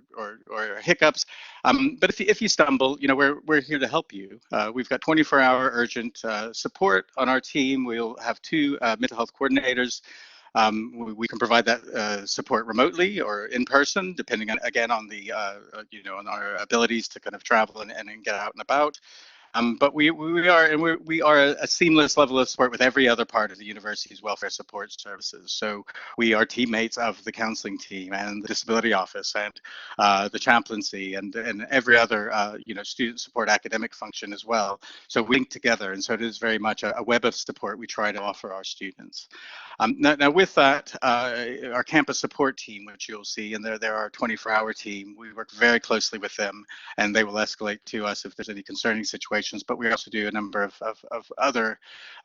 hiccups. But if you stumble, we're here to help you. We've got 24-hour urgent support on our team. We'll have 2 mental health coordinators. We can provide that support remotely or in person, depending on, again, on the on our abilities to kind of travel and get out and about. But we are a seamless level of support with every other part of the university's welfare support services. So we are teammates of the counseling team and the disability office and the chaplaincy and every other student support academic function as well. So we link together, and so it is very much a web of support we try to offer our students. Now with that, our campus support team, which you'll see, and they're our 24-hour team, we work very closely with them, and they will escalate to us if there's any concerning situations. But we also do a number of other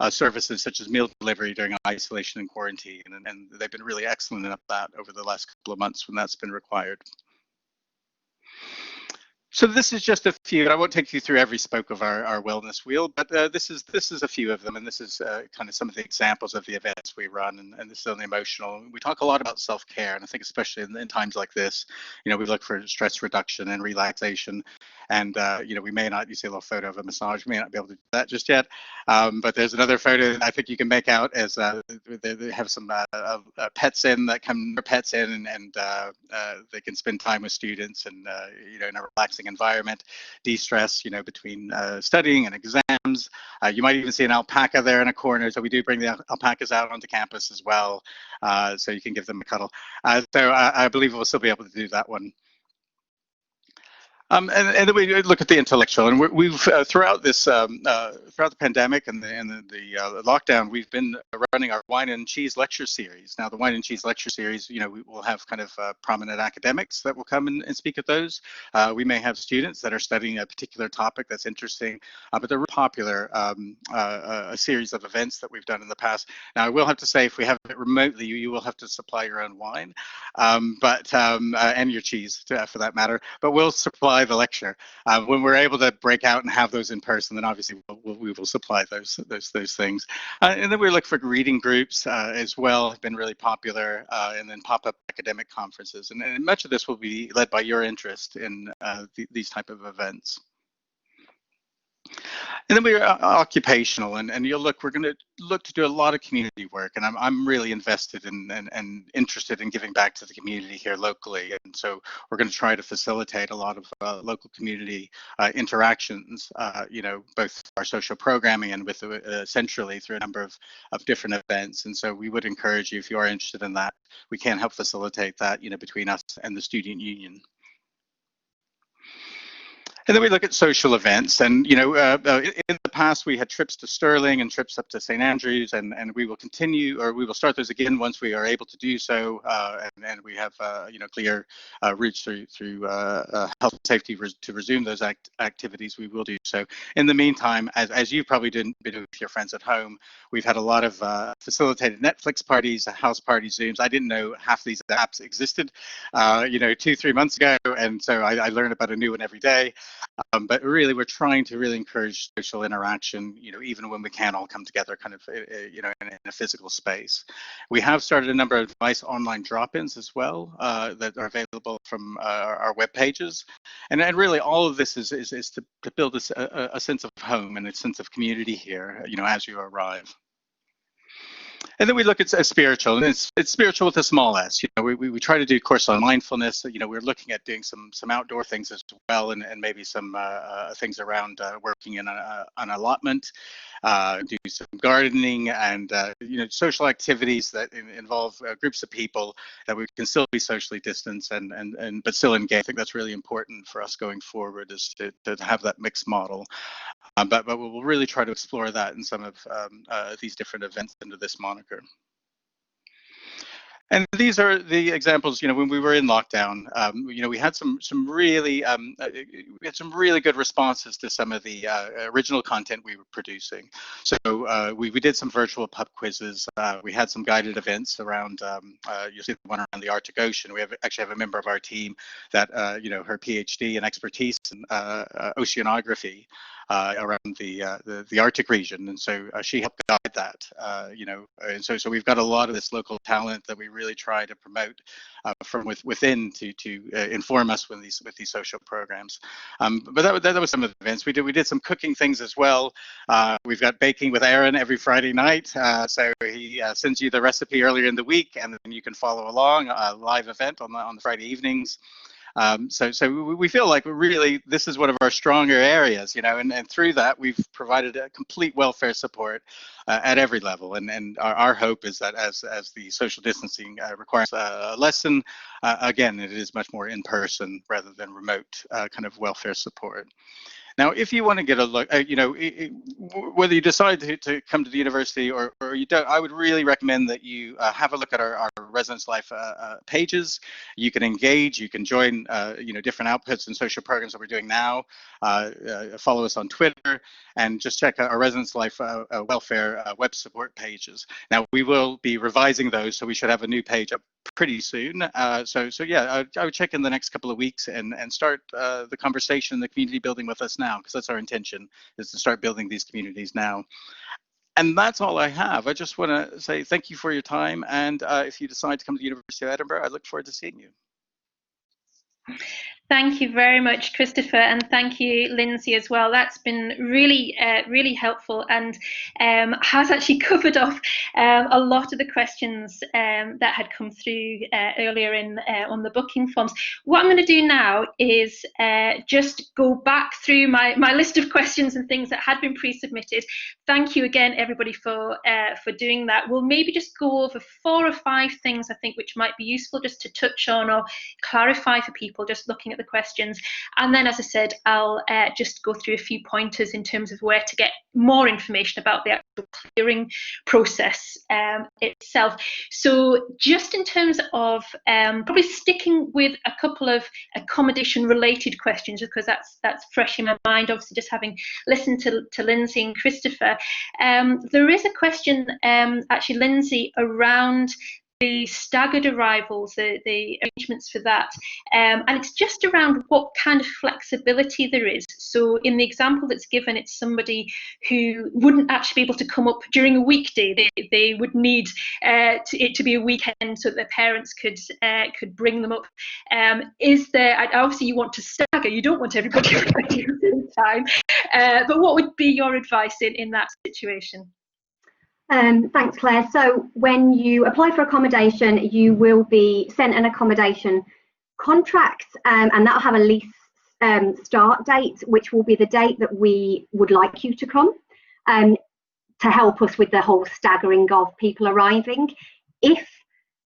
services, such as meal delivery during isolation and quarantine, and they've been really excellent at that over the last couple of months when that's been required. So this is just a few, and I won't take you through every spoke of our wellness wheel, but this is a few of them, and this is kind of some of the examples of the events we run, and this is on the emotional. We talk a lot about self-care, and I think especially in times like this, we look for stress reduction and relaxation, and we may not, you see a little photo of a massage, we may not be able to do that just yet, but there's another photo that I think you can make out as they have some pets in that come, pets in, and they can spend time with students and in a relaxing environment, de-stress, between studying and exams. You might even see an alpaca there in a corner, so we do bring the alpacas out onto campus as well, so you can give them a cuddle. So I believe we'll still be able to do that one. And then we look at the intellectual, and we've throughout this throughout the pandemic and the lockdown, we've been running our wine and cheese lecture series. Now, the wine and cheese lecture series, we will have kind of prominent academics that will come and speak at those. We may have students that are studying a particular topic that's interesting, but they're popular. A series of events that we've done in the past. Now, I will have to say, if we have it remotely, you will have to supply your own wine, and your cheese for that matter. But we'll supply the lecture. When we're able to break out and have those in person, then obviously we will supply those things. And then we look for reading groups as well, have been really popular, and then pop-up academic conferences. And much of this will be led by your interest in these type of events. And then we're occupational, and you'll look. We're going to look to do a lot of community work, and I'm really invested in and interested in giving back to the community here locally. And so we're going to try to facilitate a lot of local community interactions. You know, both our social programming and with centrally through a number of different events. And so we would encourage you, if you are interested in that, we can help facilitate that. You know, between us and the student union. And then we look at social events, and you know, in the past we had trips to Stirling and trips up to St Andrews, and we will continue, or we will start those again once we are able to do so, and we have you know, clear routes through health and safety to resume those activities. We will do so. In the meantime, as you probably didn't do with your friends at home, we've had a lot of facilitated Netflix parties, house party Zooms. I didn't know half these apps existed, you know, 2-3 months ago, and so I learn about a new one every day. But really, we're trying to really encourage social interaction, you know, even when we can't all come together kind of, you know, in a physical space. We have started a number of nice online drop-ins as well that are available from our web pages. And really, all of this is to build a sense of home and a sense of community here, you know, as you arrive. And then we look at spiritual, and it's spiritual with a small s. You know, we try to do course on mindfulness. You know, we're looking at doing some outdoor things as well, and maybe some things around working in an allotment, do some gardening, and you know, social activities that involve groups of people that we can still be socially distanced and but still engage. I think that's really important for us going forward, is to have that mixed model. But we'll really try to explore that in some of these different events under this moniker. And these are the examples. You know, when we were in lockdown, you know, we had some really good responses to some of the original content we were producing. So we did some virtual pub quizzes. We had some guided events around. You see the one around the Arctic Ocean. We actually have a member of our team that you know, her PhD and expertise in oceanography around the Arctic region, and so she helped guide that. You know, and so we've got a lot of this local talent that we really try to promote from within to inform us with these social programs. But that was some of the events we did. We did some cooking things as well. We've got baking with Aaron every Friday night. So he sends you the recipe earlier in the week, and then you can follow along a live event on the Friday evenings. So we feel like really this is one of our stronger areas, you know, and through that we've provided a complete welfare support at every level, and our hope is that as the social distancing requires a lesson, again, it is much more in person rather than remote kind of welfare support. Now, if you want to get a look, you know, whether you decide to come to the university or you don't, I would really recommend that you have a look at our residence life pages. You can engage, you can join, you know, different outputs and social programs that we're doing now. Follow us on Twitter, and just check out our residence life welfare web support pages. Now, we will be revising those, so we should have a new page up pretty soon. So yeah, I would check in the next couple of weeks and start the conversation, the community building with us now, because that's our intention, is to start building these communities now. And that's all I have. I just want to say thank you for your time, and if you decide to come to the University of Edinburgh, I look forward to seeing you. Thank you very much, Christopher, and thank you, Lindsay, as well. That's been really, really helpful, and has actually covered off a lot of the questions that had come through earlier on the booking forms. What I'm going to do now is just go back through my list of questions and things that had been pre-submitted. Thank you again, everybody, for doing that. We'll maybe just go over 4 or 5 things, I think, which might be useful just to touch on or clarify for people just looking at the questions, and then, as I said, I'll just go through a few pointers in terms of where to get more information about the actual clearing process itself. So just in terms of probably sticking with a couple of accommodation related questions, because that's fresh in my mind, obviously just having listened to Lindsay and Christopher. There is a question actually, Lindsay, around the staggered arrivals, the arrangements for that, and it's just around what kind of flexibility there is. So in the example that's given, it's somebody who wouldn't actually be able to come up during a weekday. They would need it to be a weekend so that their parents could bring them up. Is there, obviously you want to stagger, you don't want everybody at the same time. But what would be your advice in that situation? Thanks, Claire. So when you apply for accommodation, you will be sent an accommodation contract, and that'll have a lease start date, which will be the date that we would like you to come, to help us with the whole staggering of people arriving. If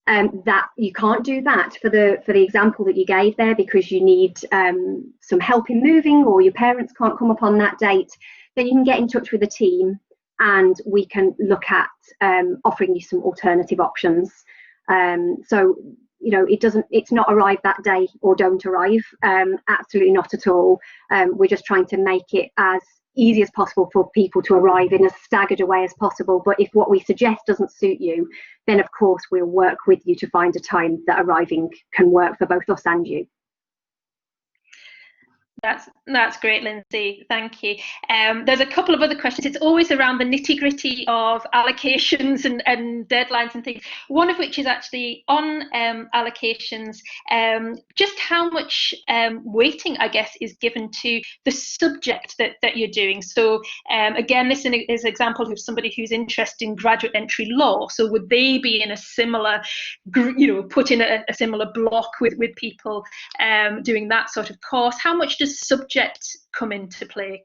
that you can't do that for the example that you gave there, because you need some help in moving, or your parents can't come up on that date, then you can get in touch with the team and we can look at offering you some alternative options. So, you know, it's not arrive that day or don't arrive, absolutely not at all. We're just trying to make it as easy as possible for people to arrive in as staggered a way as possible. But if what we suggest doesn't suit you, then of course we'll work with you to find a time that arriving can work for both us and you. That's great, Lindsay. Thank you. There's a couple of other questions. It's always around the nitty-gritty of allocations and deadlines and things. One of which is actually on allocations, just how much weighting, I guess, is given to the subject that you're doing. So again, this is an example of somebody who's interested in graduate entry law. So would they be in a similar, you know, put in a similar block with people doing that sort of course? How much does subject come into play?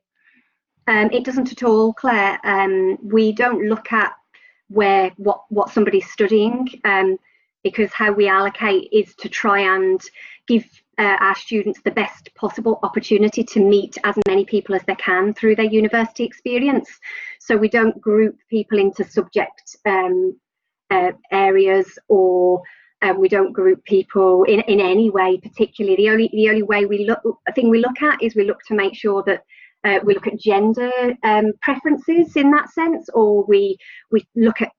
It doesn't at all, Claire. We don't look at what somebody's studying, because how we allocate is to try and give our students the best possible opportunity to meet as many people as they can through their university experience. So we don't group people into subject areas, or we don't group people in any way particularly. The only way we look at is we look to make sure that we look at gender preferences in that sense, or we look at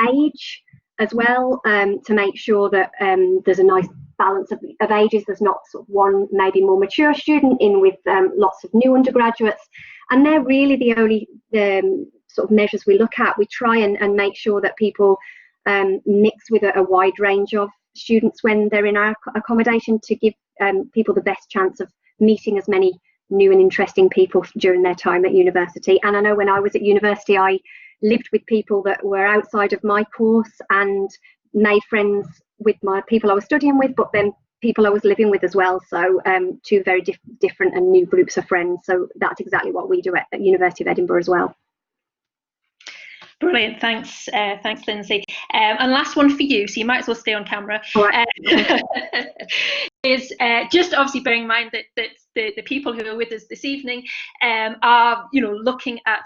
age as well, to make sure that there's a nice balance of ages. There's not sort of one maybe more mature student in with lots of new undergraduates, and they're really the only sort of measures we look at. We try and make sure that people mix with a wide range of students when they're in our accommodation, to give people the best chance of meeting as many new and interesting people during their time at university. And I know when I was at university, I lived with people that were outside of my course and made friends with my people I was studying with, but then people I was living with as well. So two very different and new groups of friends. So that's exactly what we do at University of Edinburgh as well. Brilliant, thanks, Lindsay. And last one for you, so you might as well stay on camera. All right. Is just obviously bearing in mind that the people who are with us this evening are, you know, looking at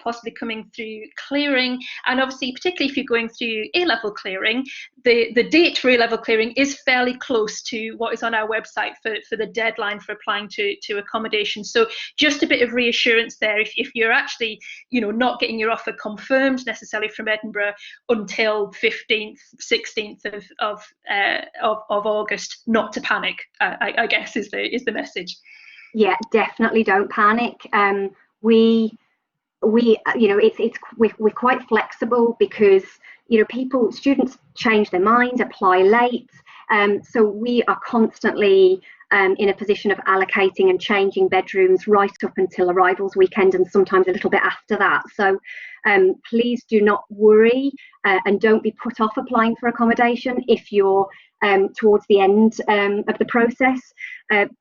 possibly coming through clearing, and obviously particularly if you're going through A-level clearing, the date for A-level clearing is fairly close to what is on our website for the deadline for applying to accommodation. So just a bit of reassurance there, if you're actually, you know, not getting your offer confirmed necessarily from Edinburgh until 15th, 16th of August, not to panic, I guess is the message. Yeah, definitely don't panic. We you know, we're quite flexible, because, you know, students change their mind, apply late, so we are constantly in a position of allocating and changing bedrooms right up until arrivals weekend, and sometimes a little bit after that. So please do not worry, and don't be put off applying for accommodation if you're towards the end of the process,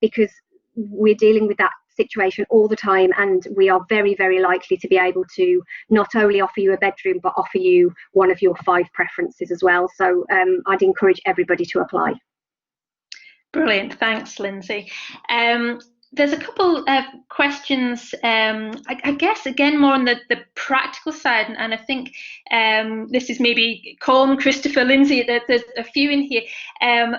because we're dealing with that situation all the time, and we are very, very likely to be able to not only offer you a bedroom, but offer you one of your 5 preferences as well. So I'd encourage everybody to apply. Brilliant, thanks, Lindsay. There's a couple of questions, I guess, again, more on the practical side, and I think this is maybe Colm, Christopher, Lindsay, there's a few in here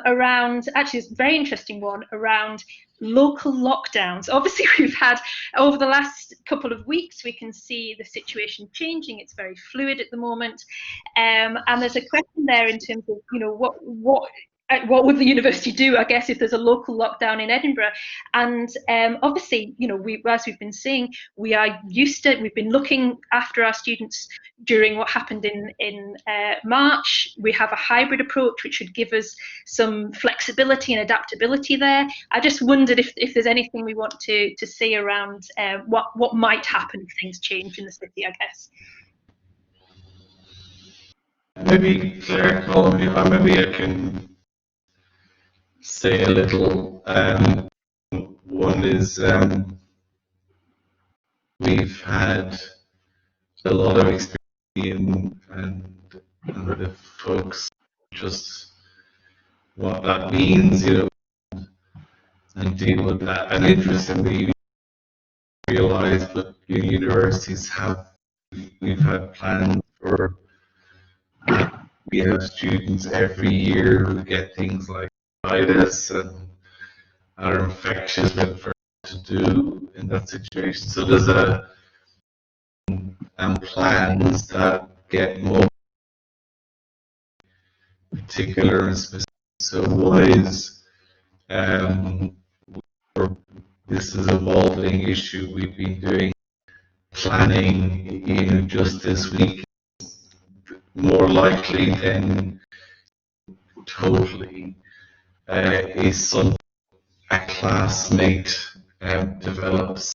around, actually it's a very interesting one, around local lockdowns. Obviously, we've had, over the last couple of weeks, we can see the situation changing. It's very fluid at the moment. And there's a question there in terms of, you know, what what would the university do, I guess, if there's a local lockdown in Edinburgh? And obviously, you know, as we've been seeing, we are used to, we've been looking after our students during what happened in March. We have a hybrid approach, which should give us some flexibility and adaptability there. I just wondered if there's anything we want to say around what might happen if things change in the city, I guess. Maybe Claire, Colm, maybe I can say a little. One is we've had a lot of experience and the folks just what that means, you know, and deal with that. And interestingly, we realize that universities we've had plans for. We have students every year who get things like virus and are infectious with to do in that situation. So there's plans that get more particular and specific. So one is this is an evolving issue. We've been doing planning, you know, just this week. More likely than totally is something a classmate develops,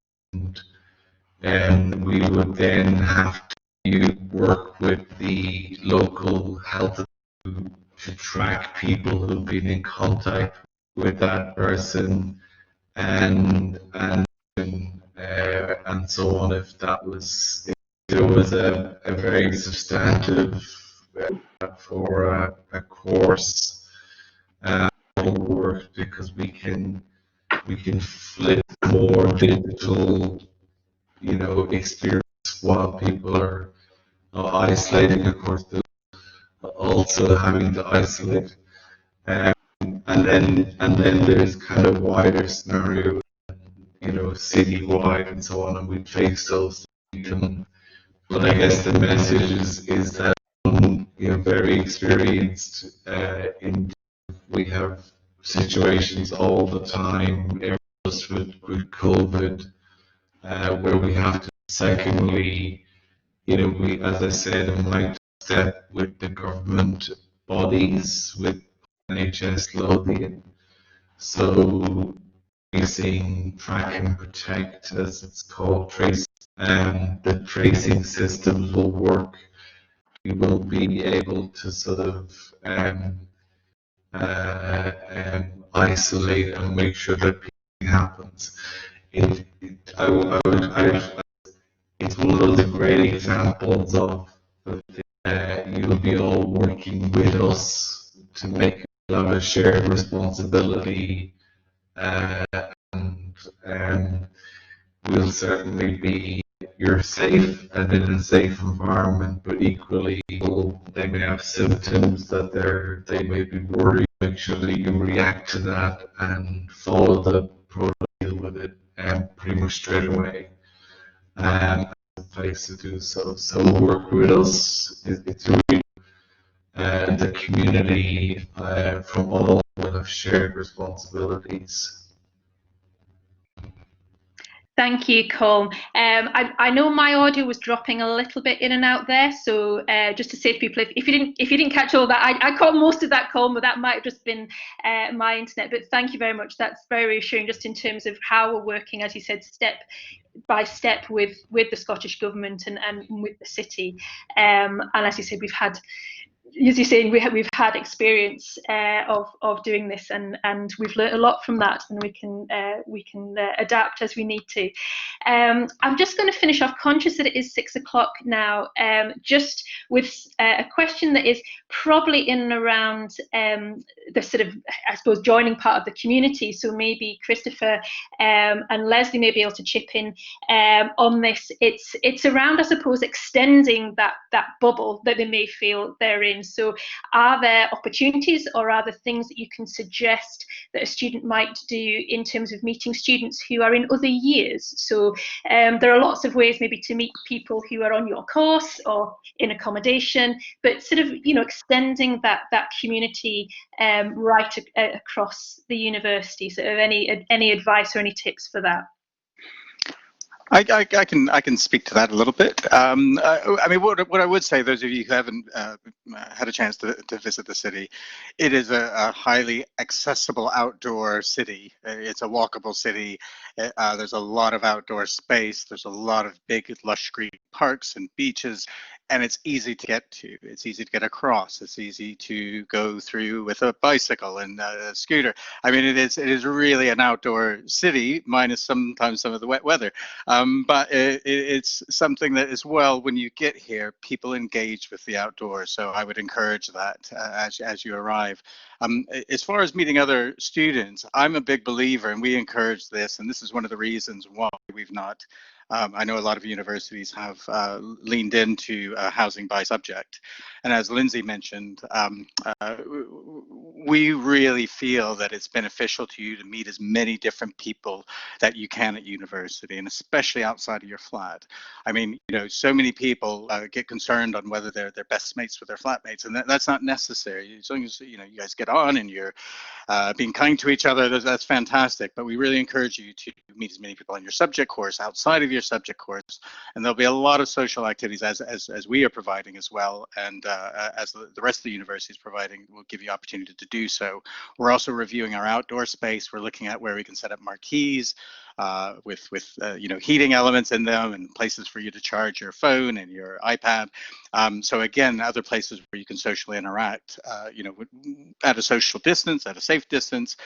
and we would then have to work with the local health to track people who've been in contact with that person and so on. If there was a very substantive for a course work, because we can flip more digital, you know, experience while people are isolating. Of course, also having to isolate, and then there's kind of wider scenario, you know, citywide and so on, and we face those. But I guess the message is that, you know, very experienced we have situations all the time, just with COVID, where we have to. Secondly, you know, we, as I said, might step with the government bodies, with NHS Lothian. So tracing, track and protect, as it's called, trace, the tracing systems will work. We will be able to sort of isolate and make sure that nothing happens. It's one of those great examples of you'll be all working with us to make a lot of shared responsibility, and we'll certainly be, you're safe and in a safe environment, but equally they may have symptoms that they may be worried. Make sure that you react to that and follow the protocol with it pretty much straight away. Place to do so. So work with us. It's really the community from all will have shared responsibilities. Thank you, Colm. I know my audio was dropping a little bit in and out there, so just to say to people, if you didn't catch all that, I caught most of that, Colm, but that might have just been my internet. But thank you very much. That's very reassuring, just in terms of how we're working, as you said, step by step with the Scottish Government and with the city. And as you said, we've had, as you're saying, we've had experience of doing this, and we've learned a lot from that, and we can adapt as we need to. I'm just going to finish off, conscious that it is 6 o'clock now, just with a question that is probably in and around the sort of, I suppose, joining part of the community. So maybe Christopher and Leslie may be able to chip in on this. It's around, I suppose, extending that bubble that they may feel they're in time. So are there opportunities, or are there things that you can suggest that a student might do in terms of meeting students who are in other years? So there are lots of ways maybe to meet people who are on your course or in accommodation, but sort of, you know, extending that community right across the university. So any advice or any tips for that? I can speak to that a little bit. I mean, what I would say, those of you who haven't had a chance to visit the city, it is a highly accessible outdoor city. It's a walkable city. There's a lot of outdoor space. There's a lot of big, lush green parks and beaches, and it's easy to get to. It's easy to get across. It's easy to go through with a bicycle and a scooter. I mean, it is really an outdoor city, minus sometimes some of the wet weather. But it's something that as well, when you get here, people engage with the outdoors. So I would encourage that as you arrive. As far as meeting other students, I'm a big believer, and we encourage this, and this is one of the reasons why we've not, I know a lot of universities have leaned into housing by subject. And as Lindsay mentioned, we really feel that it's beneficial to you to meet as many different people that you can at university, and especially outside of your flat. I mean, you know, so many people get concerned on whether they're best mates with their flatmates, and that's not necessary. As long as, you know, you guys get on and you're being kind to each other, that's fantastic. But we really encourage you to meet as many people on your subject course, outside of your subject course, and there'll be a lot of social activities as we are providing as well, and as the rest of the university is providing, we'll give you opportunity to do so. We're also reviewing our outdoor space. We're looking at where we can set up marquees with you know, heating elements in them, and places for you to charge your phone and your iPad. So again, other places where you can socially interact, you know, at a social distance, at a safe distance.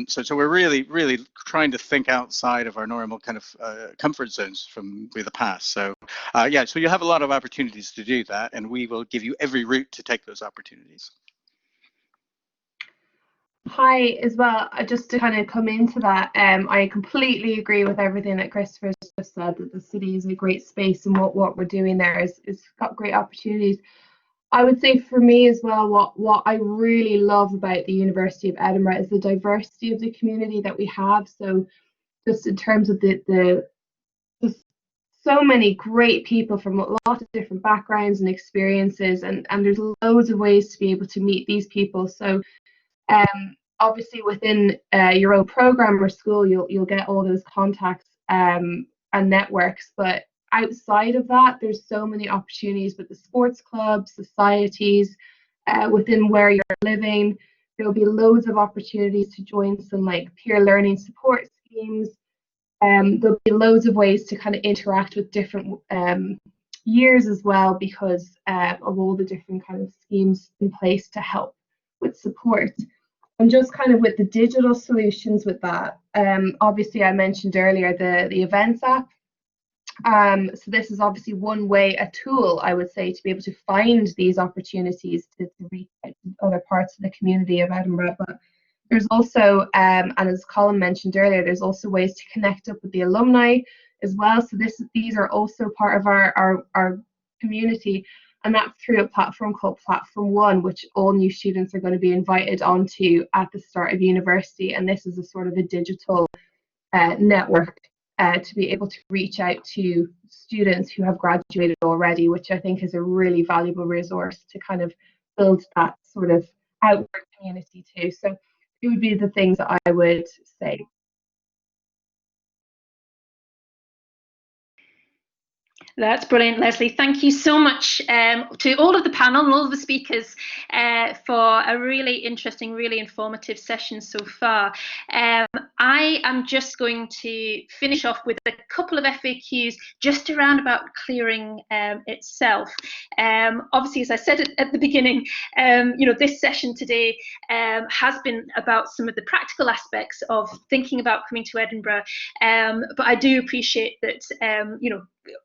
So we're really trying to think outside of our normal kind of comfort zones from the past. So yeah, so you have a lot of opportunities to do that, and we will give you every route to take those opportunities. Hi, as well, just to kind of come into that, I completely agree with everything that Christopher's just said, that the city is a great space, and what we're doing there is got great opportunities. I would say for me as well, what I really love about the University of Edinburgh is the diversity of the community that we have. So just in terms of the just so many great people from a lot of different backgrounds and experiences, and there's loads of ways to be able to meet these people. So obviously within your own program or school, you'll get all those contacts and networks, but outside of that, there's so many opportunities with the sports clubs, societies, within where you're living. There'll be loads of opportunities to join some like peer learning support schemes. There'll be loads of ways to kind of interact with different years as well, because of all the different kind of schemes in place to help with support. And just kind of with the digital solutions with that, obviously I mentioned earlier the events app. So this is obviously one way, a tool, I would say, to be able to find these opportunities to reach out to other parts of the community of Edinburgh. But there's also, and as Colm mentioned earlier, there's also ways to connect up with the alumni as well. So these are also part of our community. And that's through a platform called Platform One, which all new students are going to be invited onto at the start of university. And this is a sort of a digital network to be able to reach out to students who have graduated already, which I think is a really valuable resource to kind of build that sort of outward community too. So it would be the things that I would say. That's brilliant, Leslie. Thank you so much to all of the panel and all of the speakers for a really interesting, really informative session so far. I am just going to finish off with a couple of FAQs just around about clearing itself. Obviously, as I said at the beginning, you know, this session today has been about some of the practical aspects of thinking about coming to Edinburgh, but I do appreciate that, you know,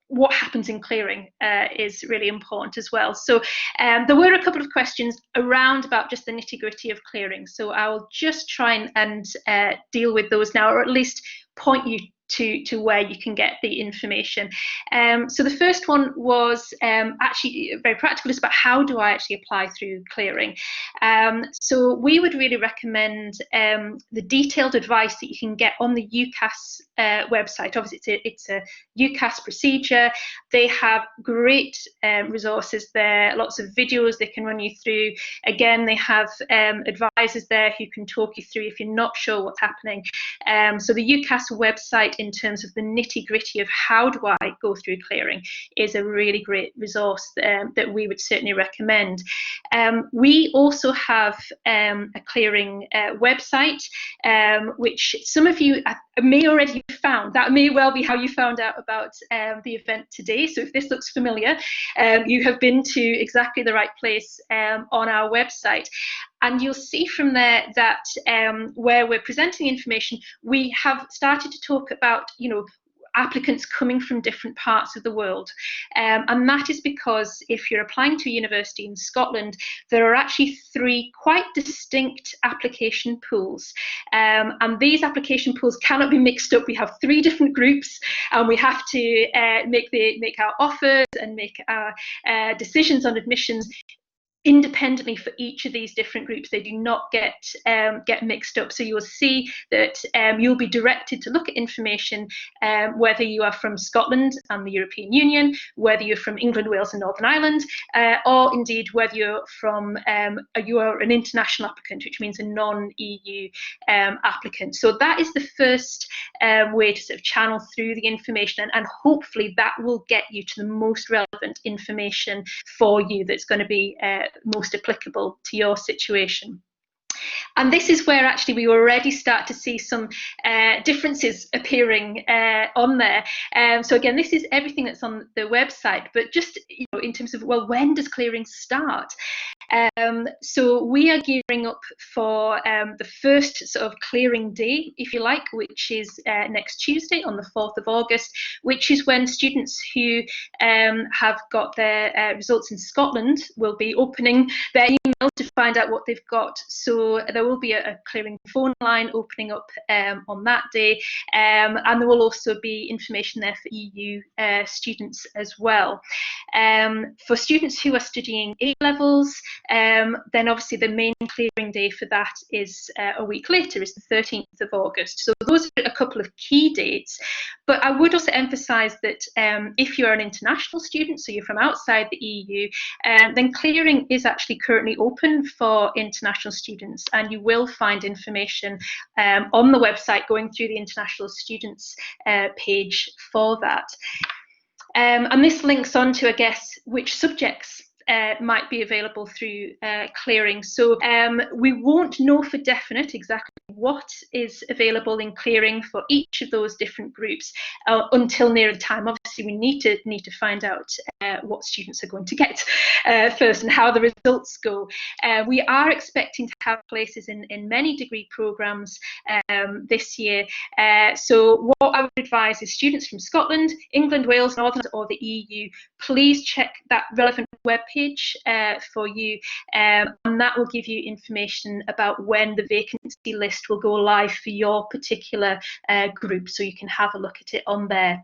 what happens in clearing is really important as well. So there were a couple of questions around about just the nitty-gritty of clearing. So I'll just try and deal with those now, or at least point you to where you can get the information. So the first one was actually very practical. It's about how do I actually apply through clearing. So we would really recommend the detailed advice that you can get on the UCAS website. Obviously, it's a UCAS procedure. They have great resources there, lots of videos they can run you through. Again, they have advisors there who can talk you through if you're not sure what's happening. So the UCAS website, in terms of the nitty-gritty of how do I go through clearing, is a really great resource that we would certainly recommend. We also have a clearing website, which some of you may already have found. That may well be how you found out about the event today. So if this looks familiar, you have been to exactly the right place on our website. And you'll see from there that where we're presenting information, we have started to talk about, applicants coming from different parts of the world. And that is because if you're applying to a university in Scotland, there are actually 3 quite distinct application pools. And these application pools cannot be mixed up. We have 3 different groups, and we have to make our offers and make our decisions on admissions independently for each of these different groups. They do not get mixed up. So you'll see that you'll be directed to look at information whether you are from Scotland and the European Union, whether you're from England, Wales and Northern Ireland, or indeed whether you're from you are an international applicant, which means a non-EU applicant. So that is the first way to sort of channel through the information, and hopefully that will get you to the most relevant information for you that's going to be most applicable to your situation. And this is where actually we already start to see some differences appearing on there. So again, this is everything that's on the website, but just in terms of, well, when does clearing start? So we are gearing up for the first sort of clearing day, if you like, which is next Tuesday on the 4th of August, which is when students who have got their results in Scotland will be opening their email to find out what they've got. So there will be a clearing phone line opening up on that day, and there will also be information there for EU students as well. For students who are studying A-levels, then obviously the main clearing day for that is a week later, is the 13th of August. So those are a couple of key dates. But I would also emphasise that if you're an international student, so you're from outside the EU, then clearing is actually currently open for international students, and you will find information on the website going through the international students page for that. And this links on to, I guess, which subjects might be available through clearing. So we won't know for definite exactly what is available in clearing for each of those different groups until near the time. Obviously, we need to find out what students are going to get first and how the results go. We are expecting to have places in many degree programmes this year. So what I would advise is students from Scotland, England, Wales, Northern Ireland or the EU, please check that relevant webpage for you, and that will give you information about when the vacancy list will go live for your particular group, so you can have a look at it on there.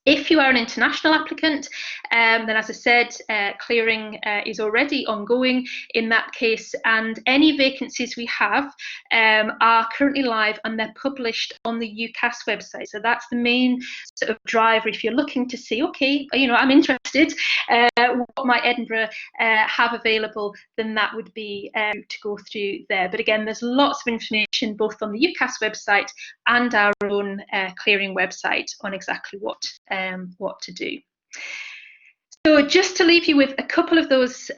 If you are an international applicant, then as I said, clearing is already ongoing in that case, and any vacancies we have are currently live and they're published on the UCAS website. So that's the main sort of driver if you're looking to see, okay, I'm interested, what might Edinburgh have available, then that would be to go through there. But again, there's lots of information both on the UCAS website and our own clearing website on exactly what to do. So just to leave you with a couple of those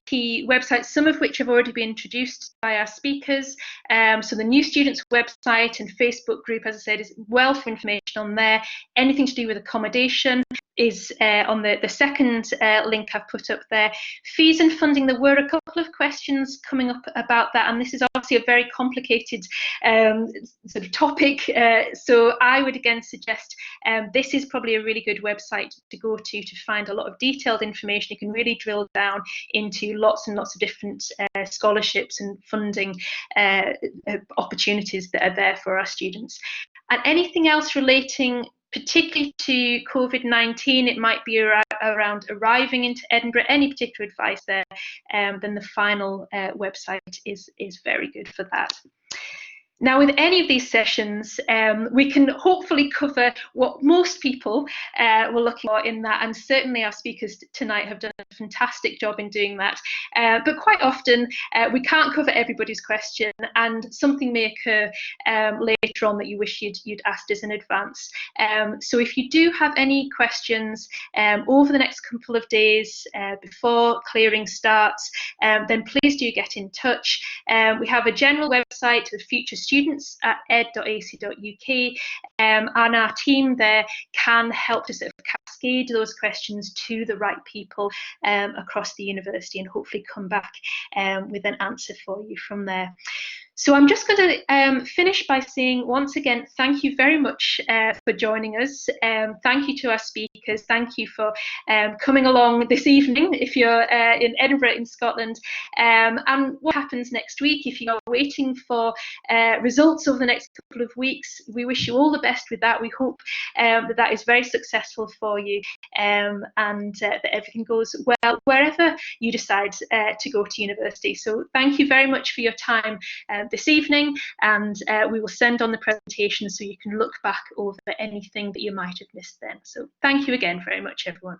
key websites, some of which have already been introduced by our speakers. So the New Students website and Facebook group, as I said, is wealth of information on there. Anything to do with accommodation is on the second link I've put up there. Fees and funding, there were a couple of questions coming up about that, and this is obviously a very complicated sort of topic. So I would again suggest this is probably a really good website to go to find a lot of detailed information. You can really drill down into lots and lots of different scholarships and funding opportunities that are there for our students. And anything else relating particularly to COVID-19, it might be around arriving into Edinburgh, any particular advice there, then the final website is very good for that. Now, with any of these sessions, we can hopefully cover what most people were looking for in that, and certainly our speakers tonight have done a fantastic job in doing that. But quite often, we can't cover everybody's question, and something may occur later on that you wish you'd asked us in advance. So if you do have any questions over the next couple of days before clearing starts, then please do get in touch. We have a general website with future students at ed.ac.uk, and our team there can help to sort of cascade those questions to the right people across the university, and hopefully come back with an answer for you from there. So I'm just going to finish by saying once again, thank you very much for joining us. Thank you to our speakers. Thank you for coming along this evening if you're in Edinburgh in Scotland. And what happens next week, if you're waiting for results over the next couple of weeks, we wish you all the best with that. We hope that is very successful for you, and that everything goes well wherever you decide to go to university. So thank you very much for your time this evening, and we will send on the presentation so you can look back over anything that you might have missed then. So thank you again very much, everyone.